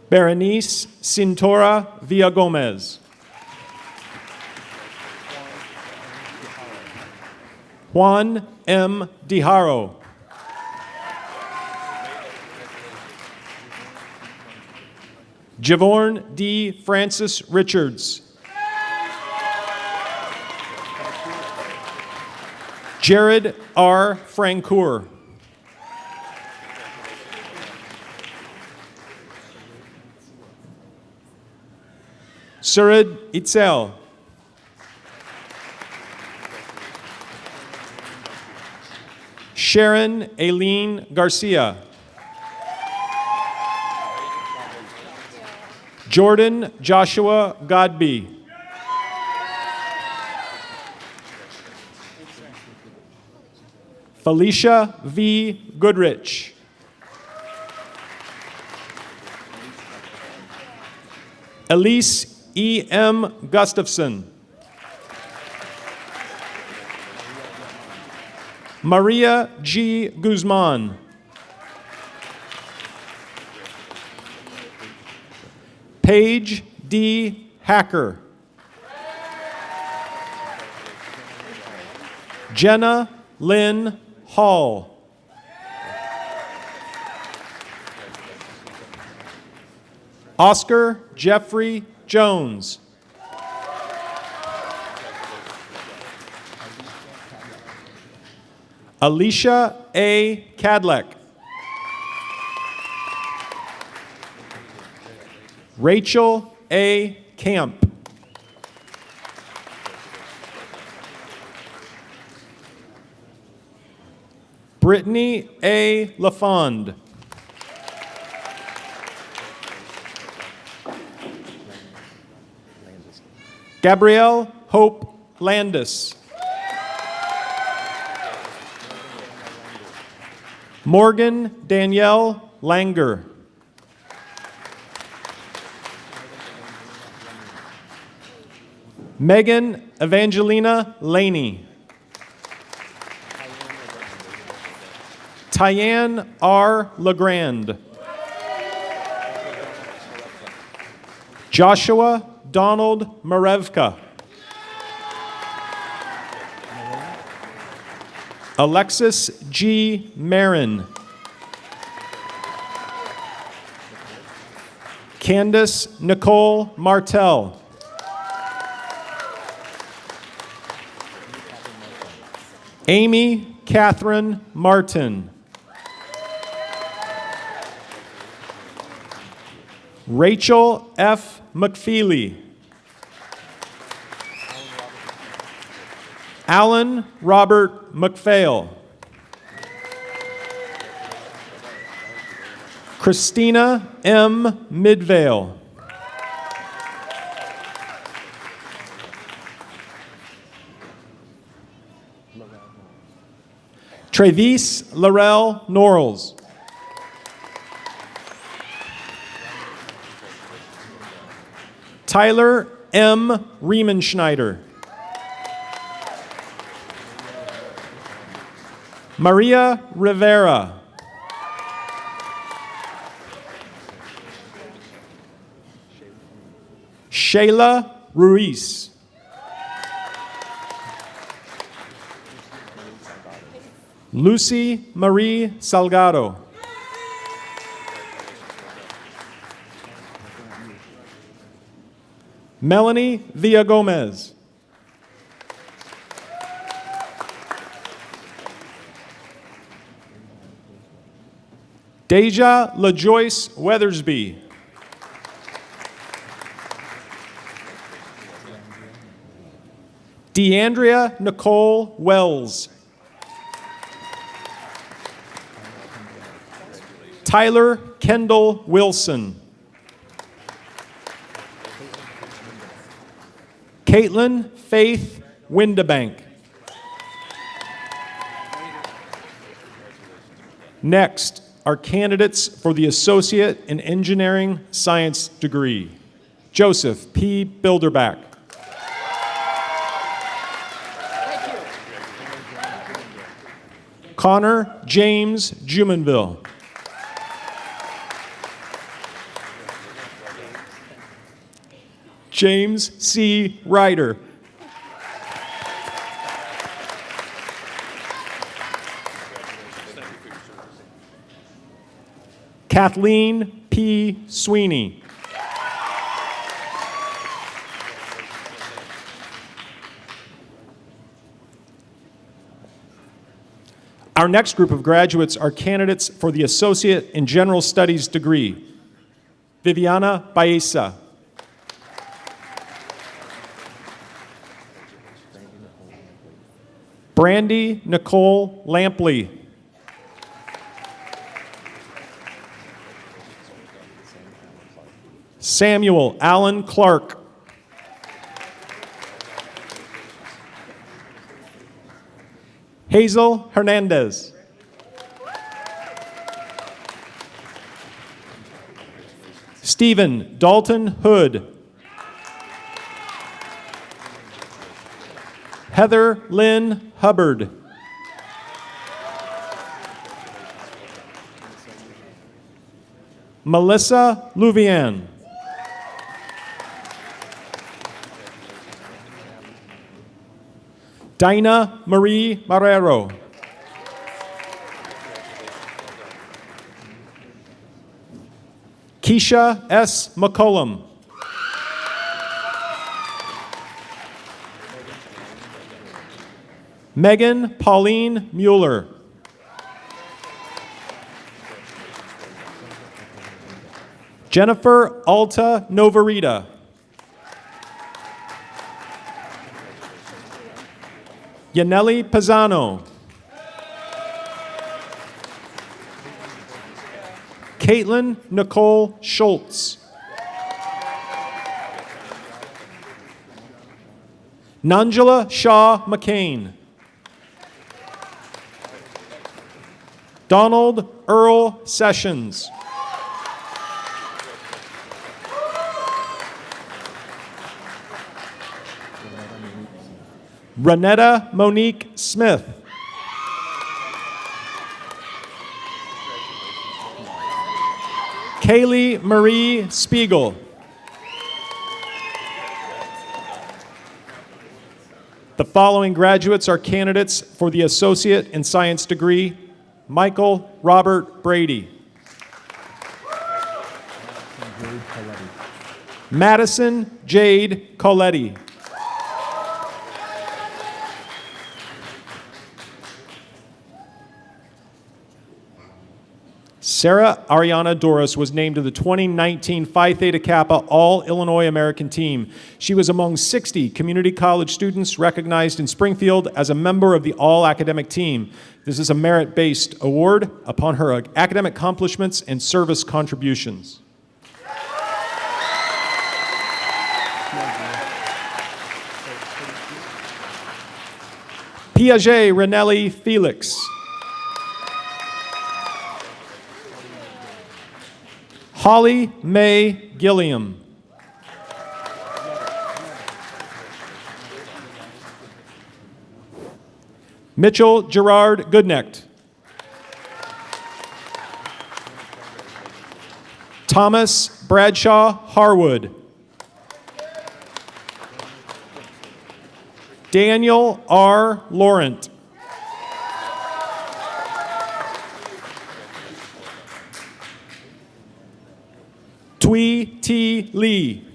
Berenice Cintora Villagomez. Juan M. Diharo. Javorn D. Francis Richards. Jared R. Francoeur. Surid Itzel. Sharon Aileen Garcia. Jordan Joshua Godby. Felicia V. Goodrich. Elise E. M. Gustafson. Maria G. Guzman. Paige D. Hacker. Jenna Lynn Hall. Oscar Jeffrey Jones. Alicia A. Cadleck. Rachel A. Camp. Brittany A. LaFond. Gabrielle Hope Landis. Morgan Danielle Langer. Megan Evangelina Laney. Tyann R. Legrand. Joshua Donald Marevka. Alexis G. Marin. Candace Nicole Martell. Amy Catherine Martin. Rachel F. McFeely. Alan Robert McPhail. Christina M. Midvale. Travis Laurel Norrells. Tyler M. Riemenschneider. Maria Rivera. Shayla Ruiz. Lucy Marie Salgado. Melanie Villagomez. Deja LaJoyce Weathersby. DeAndrea Nicole Wells. Tyler Kendall Wilson. Caitlin Faith Windebank. Next are candidates for the Associate in Engineering Science degree. Joseph P. Bilderback. Connor James Jumonville. James C. Ryder. Kathleen P. Sweeney. Our next group of graduates are candidates for the Associate in General Studies degree. Viviana Baeza. Brandy Nicole Lampley. Samuel Allen Clark. Hazel Hernandez. Stephen Dalton Hood. Heather Lynn Hubbard. Melissa Louvian. Dinah Marie Marrero. Keisha S. McCollum. Megan Pauline Mueller. Jennifer Alta Novarita. Yaneli Pisano. Caitlin Nicole Schultz. Nanjala Shaw McCain. Donald Earl Sessions. Renetta Monique Smith. Kaylee Marie Spiegel. The following graduates are candidates for the Associate in Science degree: Michael Robert Brady. Madison Jade Coletti. Sarah Ariana Doris was named to the 2019 Phi Theta Kappa All-Illinois American Team. She was among 60 community college students recognized in Springfield as a member of the All-Academic Team. This is a merit-based award upon her academic accomplishments and service contributions. Piaget Renelli Felix. Holly Mae Gilliam. Mitchell Gerard Goodnecht. Thomas Bradshaw Harwood. Daniel R. Laurent. Tui T. Lee.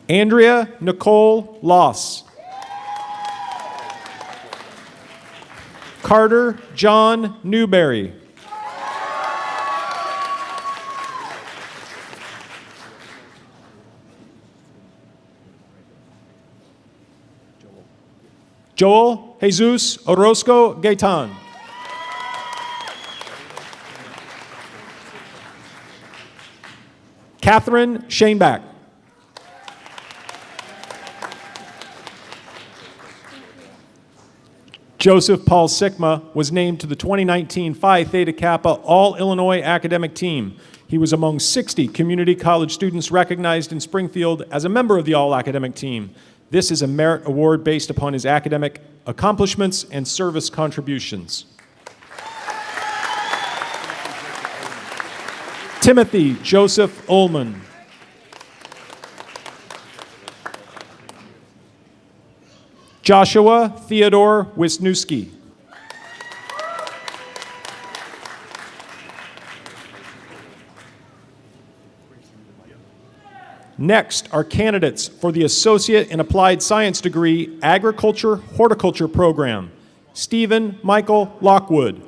Andrea Nicole Loss. Carter John Newberry. Joel Jesus Orozco Gaitan. Catherine Shaneback. Joseph Paul Sikma was named to the 2019 Phi Theta Kappa All-Illinois Academic Team. He was among 60 community college students recognized in Springfield as a member of the All-Academic Team. This is a merit award based upon his academic accomplishments and service contributions. Timothy Joseph Ullman. Joshua Theodore Wisniewski. Next are candidates for the Associate in Applied Science degree, Agriculture Horticulture program: Stephen Michael Lockwood.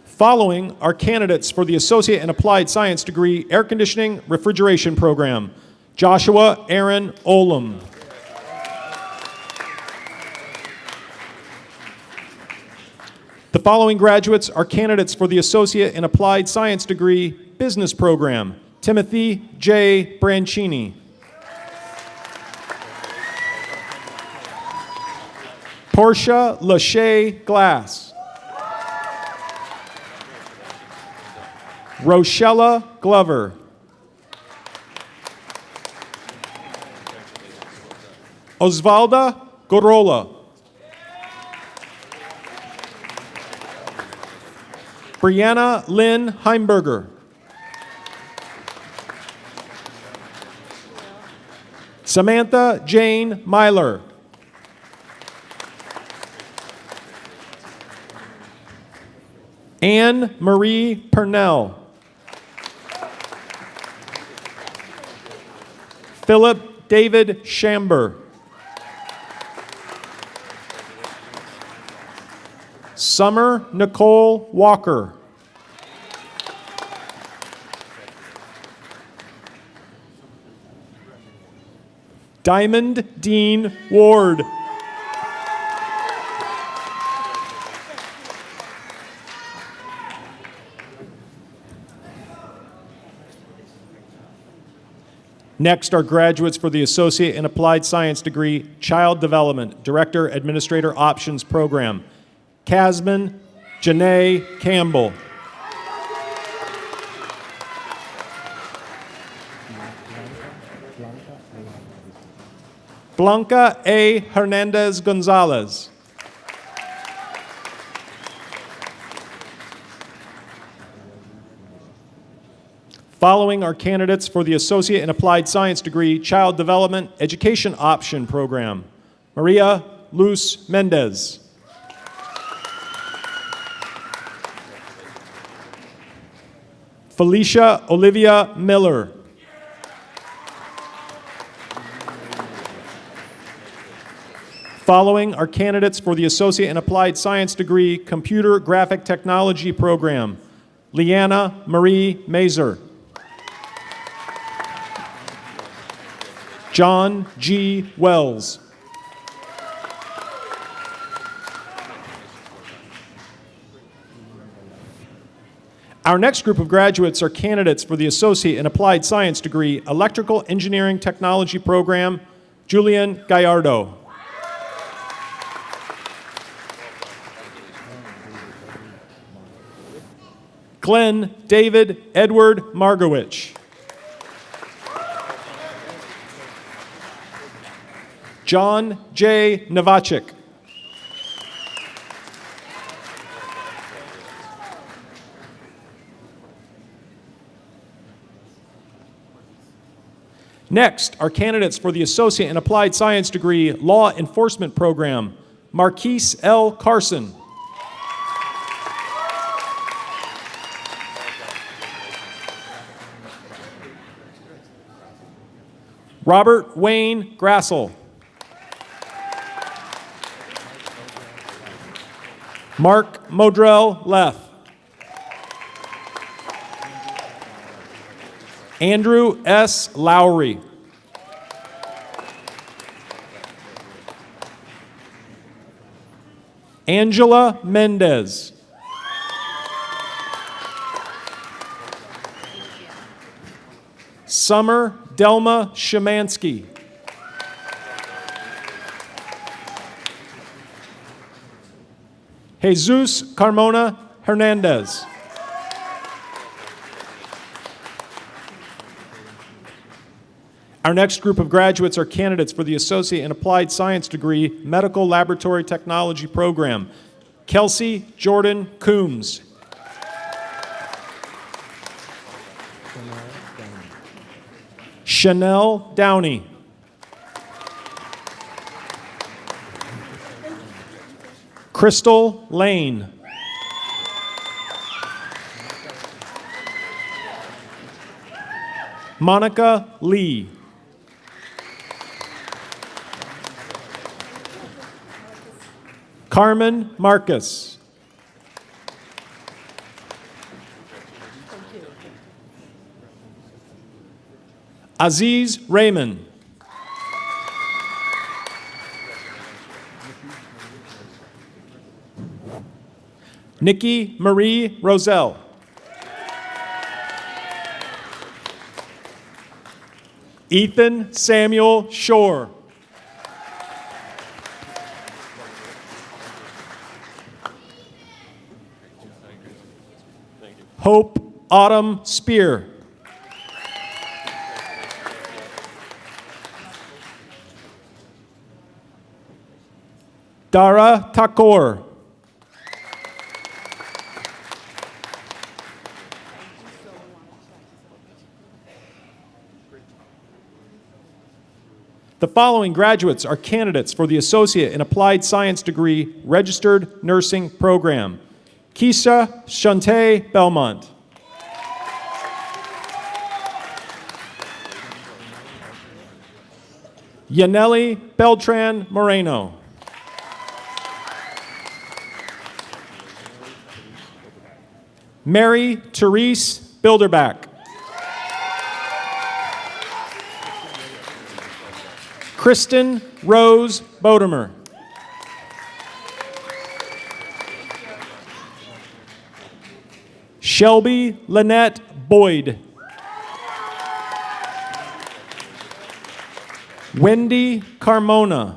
Following are candidates for the Associate in Applied Science degree, Air Conditioning Refrigeration program: Joshua Aaron Olam. The following graduates are candidates for the Associate in Applied Science degree, Business program: Timothy J. Brancini. Portia Lachey Glass. Rochella Glover. Osvalda Gorola. Brianna Lynn Heimberger. Samantha Jane Myler. Anne Marie Purnell. Philip David Shamber. Summer Nicole Walker. Diamond Dean Ward. Next are graduates for the Associate in Applied Science degree, Child Development, Director, Administrator Options Program. Casman Janae Campbell. Blanca A. Hernandez Gonzalez. Following are candidates for the Associate in Applied Science degree, Child Development Education Option Program. Maria Luz Mendez. Felicia Olivia Miller. Following are candidates for the Associate in Applied Science degree, Computer Graphic Technology Program. Leanna Marie Mazer. John G. Wells. Our next group of graduates are candidates for the Associate in Applied Science degree, Electrical Engineering Technology Program, Julian Gallardo. Glenn David Edward Margowich. John J. Novacek. Next are candidates for the Associate in Applied Science degree, Law Enforcement Program, Marquise L. Carson. Robert Wayne Grassel. Mark Modrell Leff. Andrew S. Lowry. Angela Mendez. Summer Delma Shemansky. Jesus Carmona Hernandez. Our next group of graduates are candidates for the Associate in Applied Science degree, Medical Laboratory Technology Program. Kelsey Jordan Coombs. Chanel Downey. Crystal Lane. Monica Lee. Carmen Marcus. Aziz Raymond. Nikki Marie Roselle. Ethan Samuel Shore. Hope Autumn Spear. Dara Thakur. The following graduates are candidates for the Associate in Applied Science degree, Registered Nursing Program. Keisha Shante Belmont. Yaneli Beltran Moreno. Mary Therese Bilderback. Kristen Rose Bodemer. Shelby Lynette Boyd. Wendy Carmona.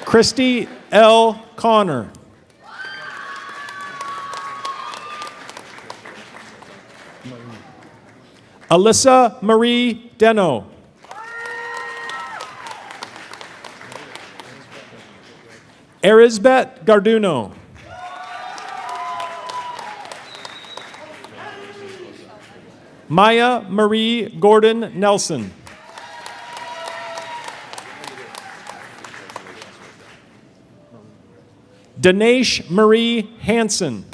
Christy L. Connor. Alyssa Marie Deno. Erisbeth Garduno. Maya Marie Gordon Nelson. Dinesh Marie Hansen.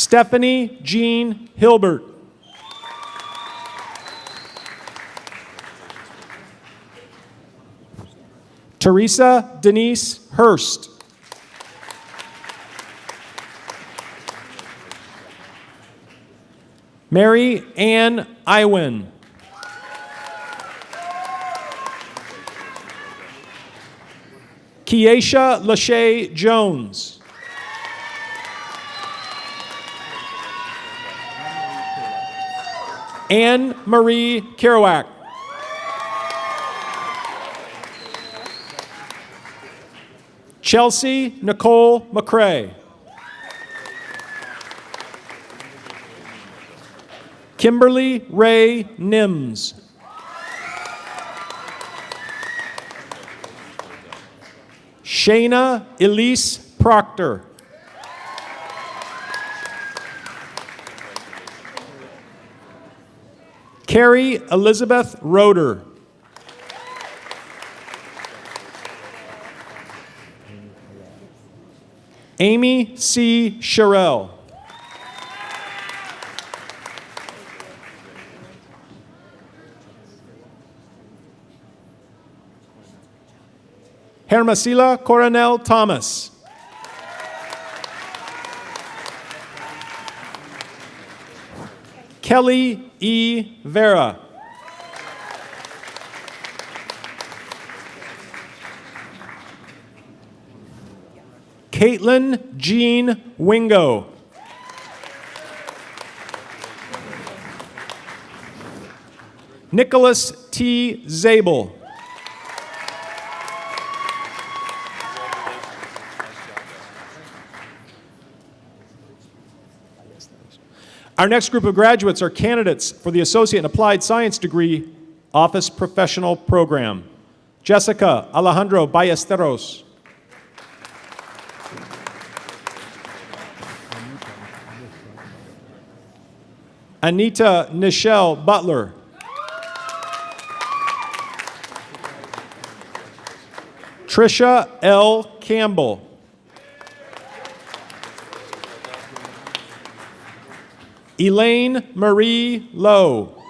Stephanie Jean Hilbert. Teresa Denise Hurst. Mary Ann Iwin. Keisha Lachey Jones. Anne Marie Kerouac. Chelsea Nicole McCrae. Kimberly Ray Nims. Shayna Elise Proctor. Carrie Elizabeth Roeder. Amy C. Sherrill. Hermosilla Coronel Thomas. Kelly E. Vera. Caitlin Jean Wingo. Nicholas T. Zabel. Our next group of graduates are candidates for the Associate in Applied Science degree Office Professional Program. Jessica Alejandro Ballesteros. Anita Nichelle Butler. Trisha L. Campbell. Elaine Marie Lowe.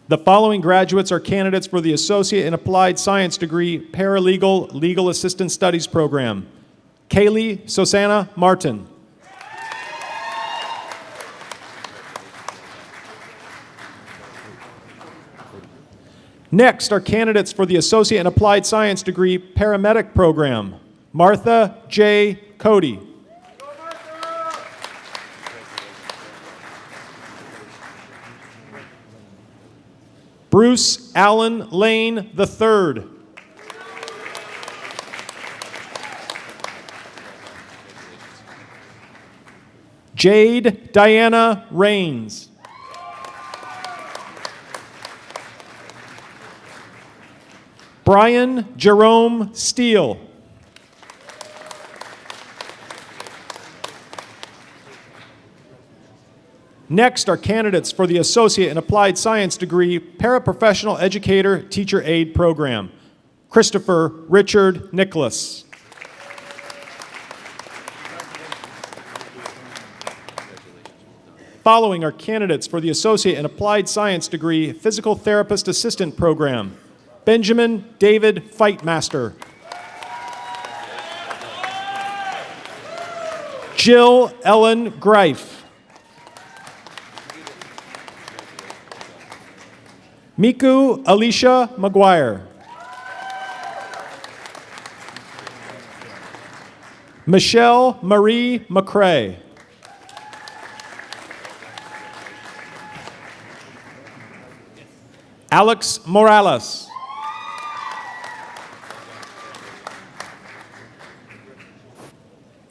The following graduates are candidates for the Associate in Applied Science degree Paralegal Legal Assistant Studies Program. Kaylee Susanna Martin. Next are candidates for the Associate in Applied Science degree Paramedic Program. Martha J. Cody. Bruce Allen Lane III. Jade Diana Rains. Brian Jerome Steele. Next are candidates for the Associate in Applied Science degree Paraprofessional Educator Teacher Aide Program. Christopher Richard Nicholas. Following are candidates for the Associate in Applied Science degree Physical Therapist Assistant Program. Benjamin David Fightmaster. Jill Ellen Greif. Miku Alicia McGuire. Michelle Marie McCrae. Alex Morales.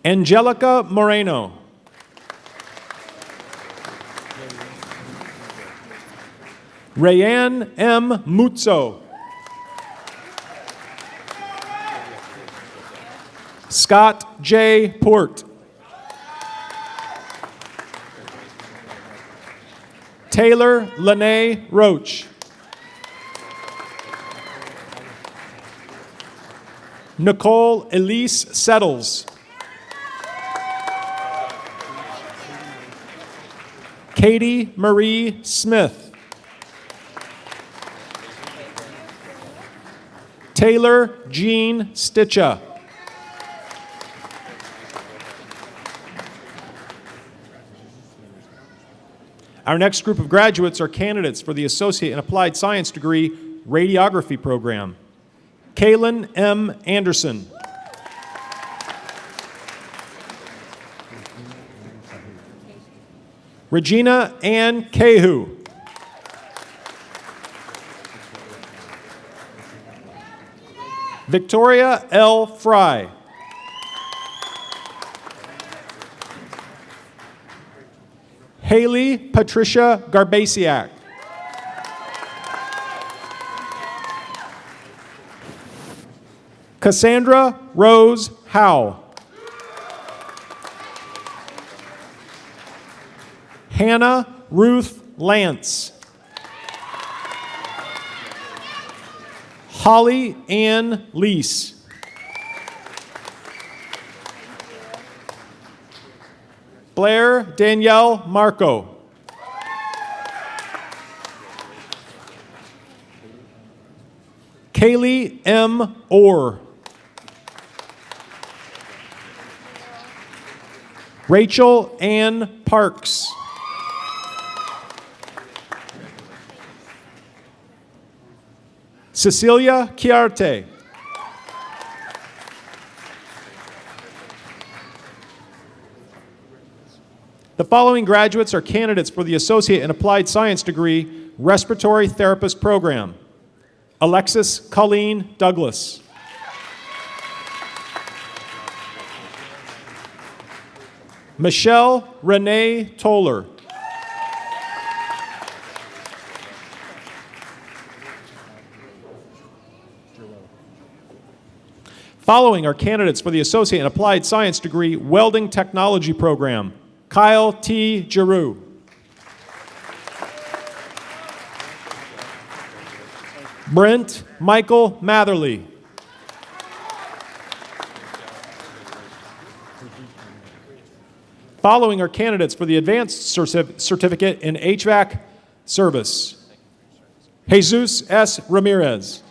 Angelica Moreno. Rayanne M. Muzzo. Scott J. Port. Taylor Lene Roach. Nicole Elise Settles. Katie Marie Smith. Taylor Jean Stitcha. Our next group of graduates are candidates for the Associate in Applied Science degree Radiography program. Kaylin M. Anderson. Regina Ann Cahu. Victoria L. Fry. Haley Patricia Garbasiak. Cassandra Rose Howe. Hannah Ruth Lance. Holly Ann Lease. Blair Danielle Marco. Kaylee M. Orr. Rachel Ann Parks. Cecilia Chiarte. The following graduates are candidates for the Associate in Applied Science degree Respiratory Therapist program. Alexis Colleen Douglas. Michelle Renee Toller. Following are candidates for the Associate in Applied Science degree Welding Technology program. Kyle T. Giroux. Brent Michael Matherly. Following are candidates for the Advanced Certificate in HVAC Service. Jesus S. Ramirez.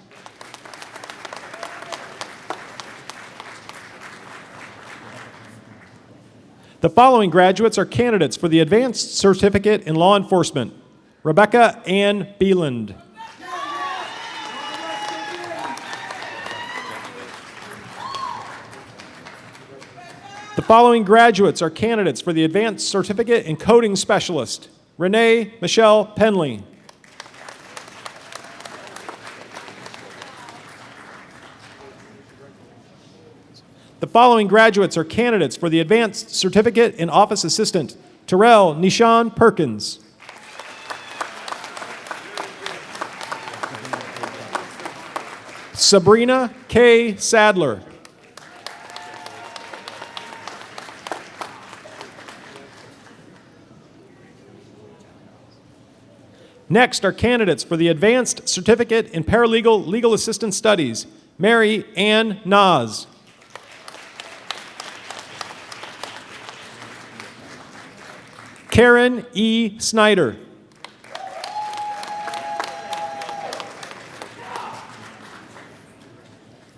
The following graduates are candidates for the Advanced Certificate in Law Enforcement. Rebecca Ann Beeland. The following graduates are candidates for the Advanced Certificate in Coding Specialist. Renee Michelle Penley. The following graduates are candidates for the Advanced Certificate in Office Assistant. Terrell Nishan Perkins. Sabrina K. Sadler. Next are candidates for the Advanced Certificate in Paralegal Legal Assistant Studies. Mary Ann Nas. Karen E. Snyder.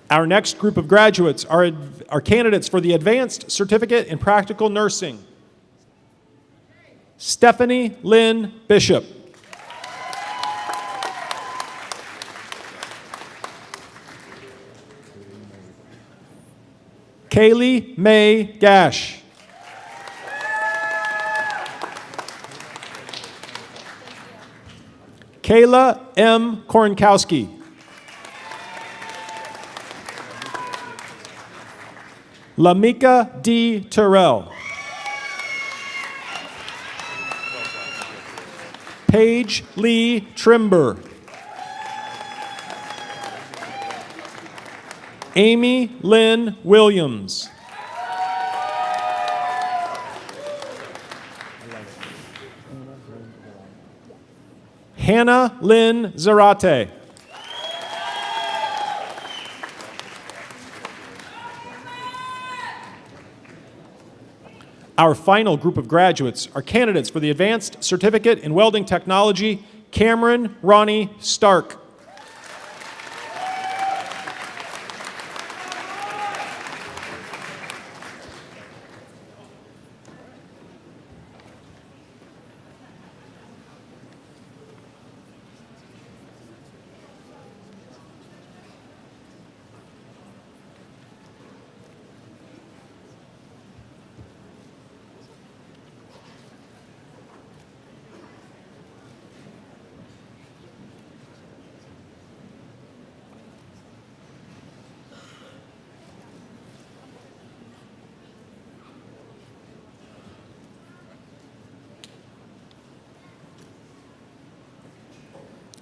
Our next group of graduates are are candidates for the Advanced Certificate in Practical Nursing. Stephanie Lynn Bishop. Kaylee Mae Gash. Kayla M. Kornkowski. Lamika D. Terrell. Paige Lee Trimber. Amy Lynn Williams. Hannah Lynn Zarate. Our final group of graduates are candidates for the Advanced Certificate in Welding Technology, Cameron Ronnie Stark.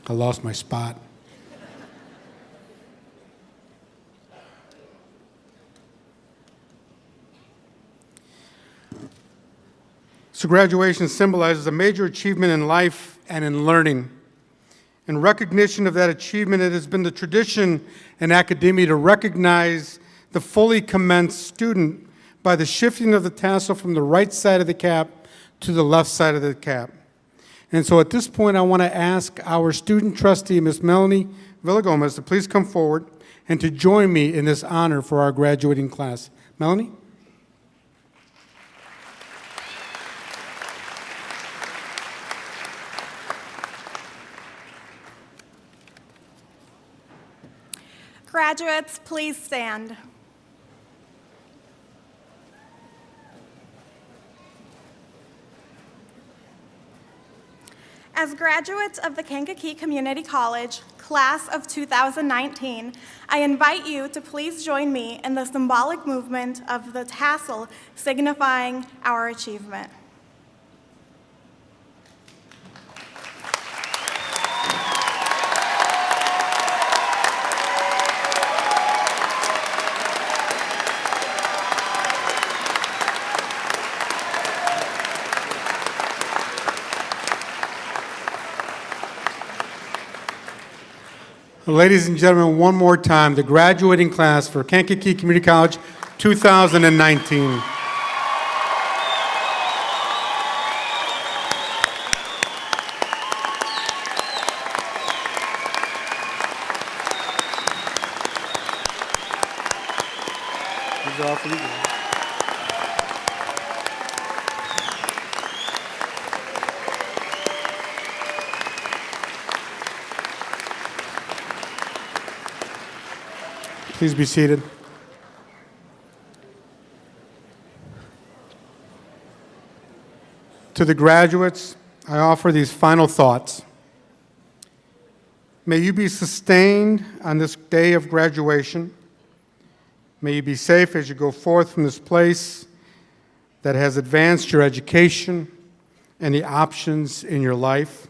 I lost my spot. So graduation symbolizes a major achievement in life and in learning. In recognition of that achievement, it has been the tradition in academia to recognize the fully commenced student by the shifting of the tassel from the right side of the cap to the left side of the cap. And so at this point, I want to ask our student trustee, Ms. Melanie Villagomez, to please come forward and to join me in this honor for our graduating class. Melanie? Graduates, please stand. As graduates of the Kankakee Community College, class of 2019, I invite you to please join me in the symbolic movement of the tassel signifying our achievement. Ladies and gentlemen, one more time, the graduating class for Kankakee Community College 2019. These are all for you guys. Please be seated. To the graduates, I offer these final thoughts. May you be sustained on this day of graduation. May you be safe as you go forth from this place that has advanced your education and the options in your life.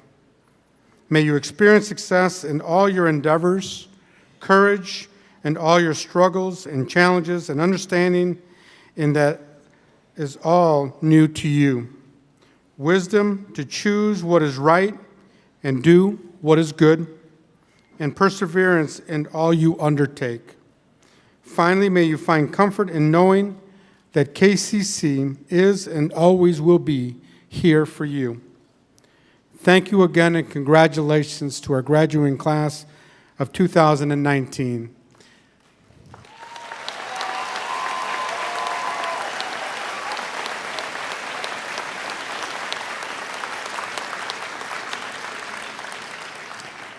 May you experience success in all your endeavors, courage, and all your struggles and challenges and understanding in that is all new to you. Wisdom to choose what is right and do what is good, and perseverance in all you undertake. Finally, may you find comfort in knowing that KCC is and always will be here for you. Thank you again, and congratulations to our graduating class of 2019.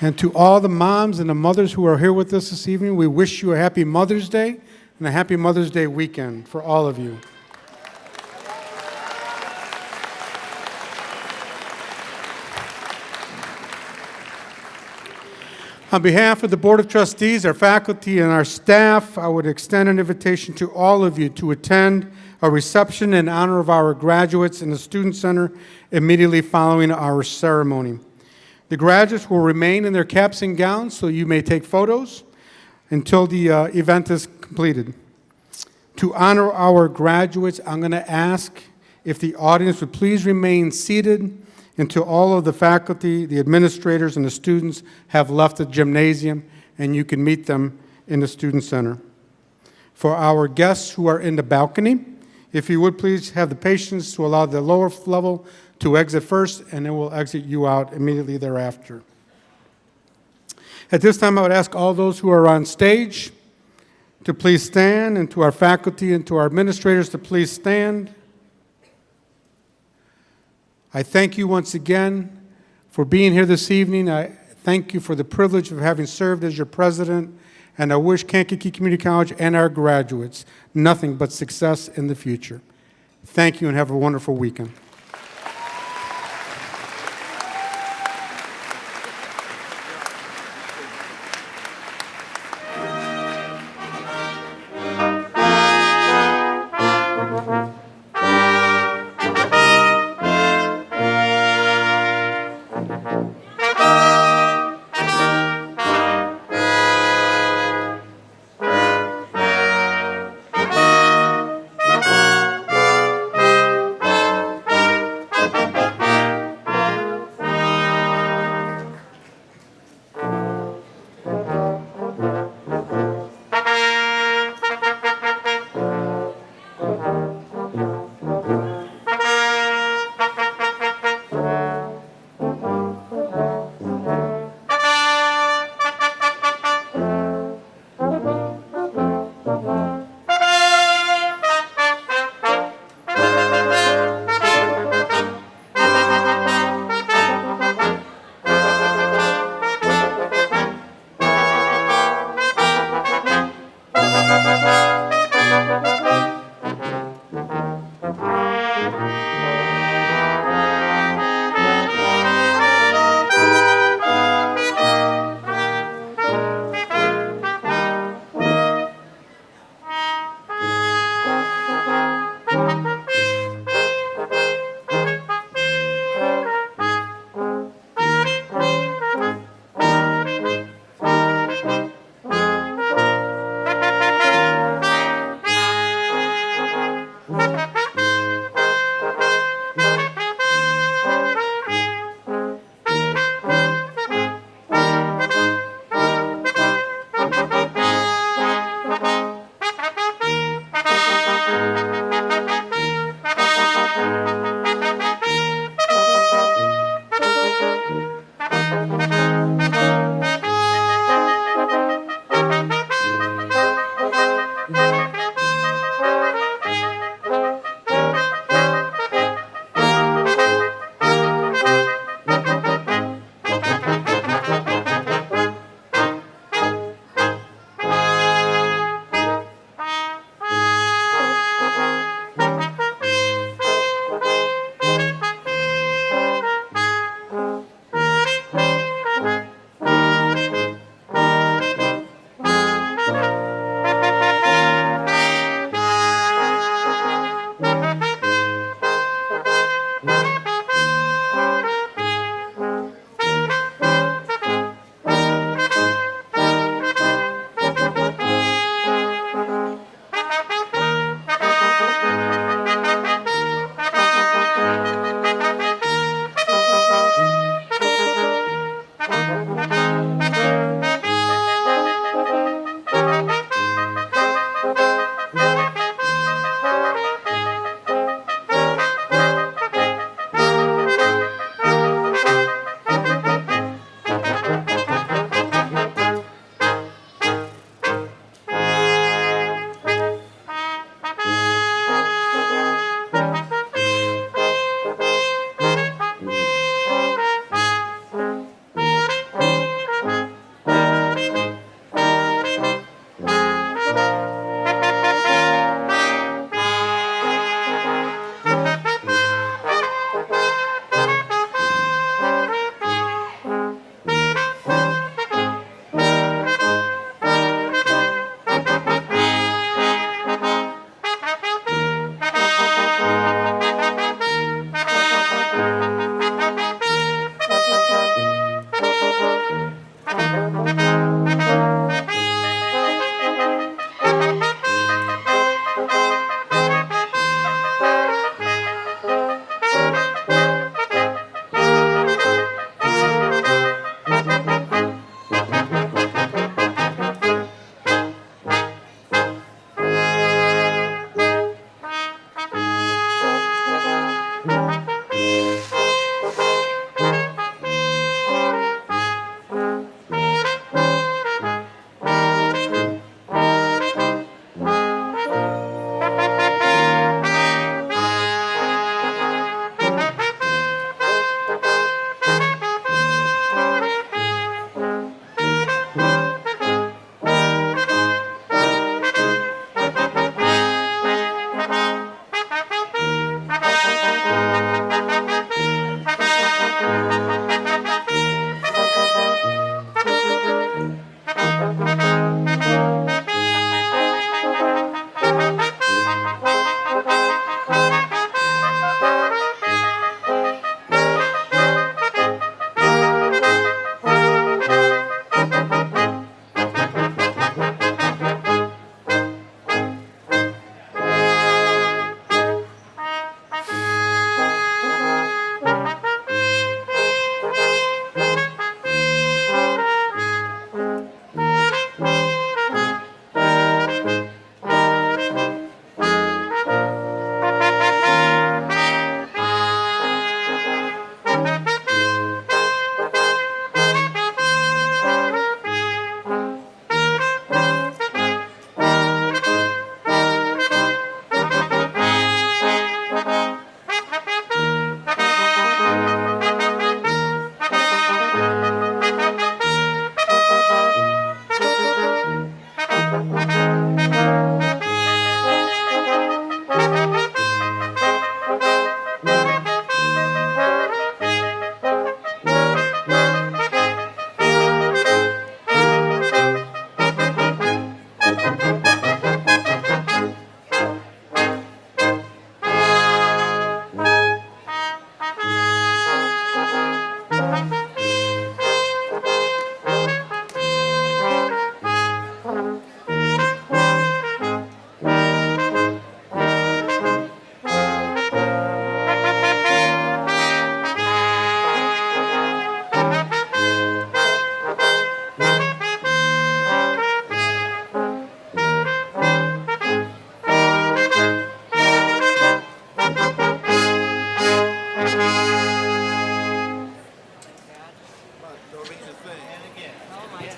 And to all the moms and the mothers who are here with us this evening, we wish you a happy Mother's Day and a happy Mother's Day weekend for all of you. On behalf of the Board of Trustees, our faculty, and our staff, I would extend an invitation to all of you to attend a reception in honor of our graduates in the Student Center immediately following our ceremony. The graduates will remain in their caps and gowns so you may take photos until the event is completed. To honor our graduates, I'm going to ask if the audience would please remain seated until all of the faculty, the administrators, and the students have left the gymnasium, and you can meet them in the Student Center. For our guests who are in the balcony, if you would please have the patience to allow the lower level to exit first, and then we'll exit you out immediately thereafter. At this time, I would ask all those who are on stage to please stand, and to our faculty and to our administrators to please stand. I thank you once again for being here this evening. I thank you for the privilege of having served as your president, and I wish Kankakee Community College and our graduates nothing but success in the future. Thank you and have a wonderful weekend.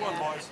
one, boys.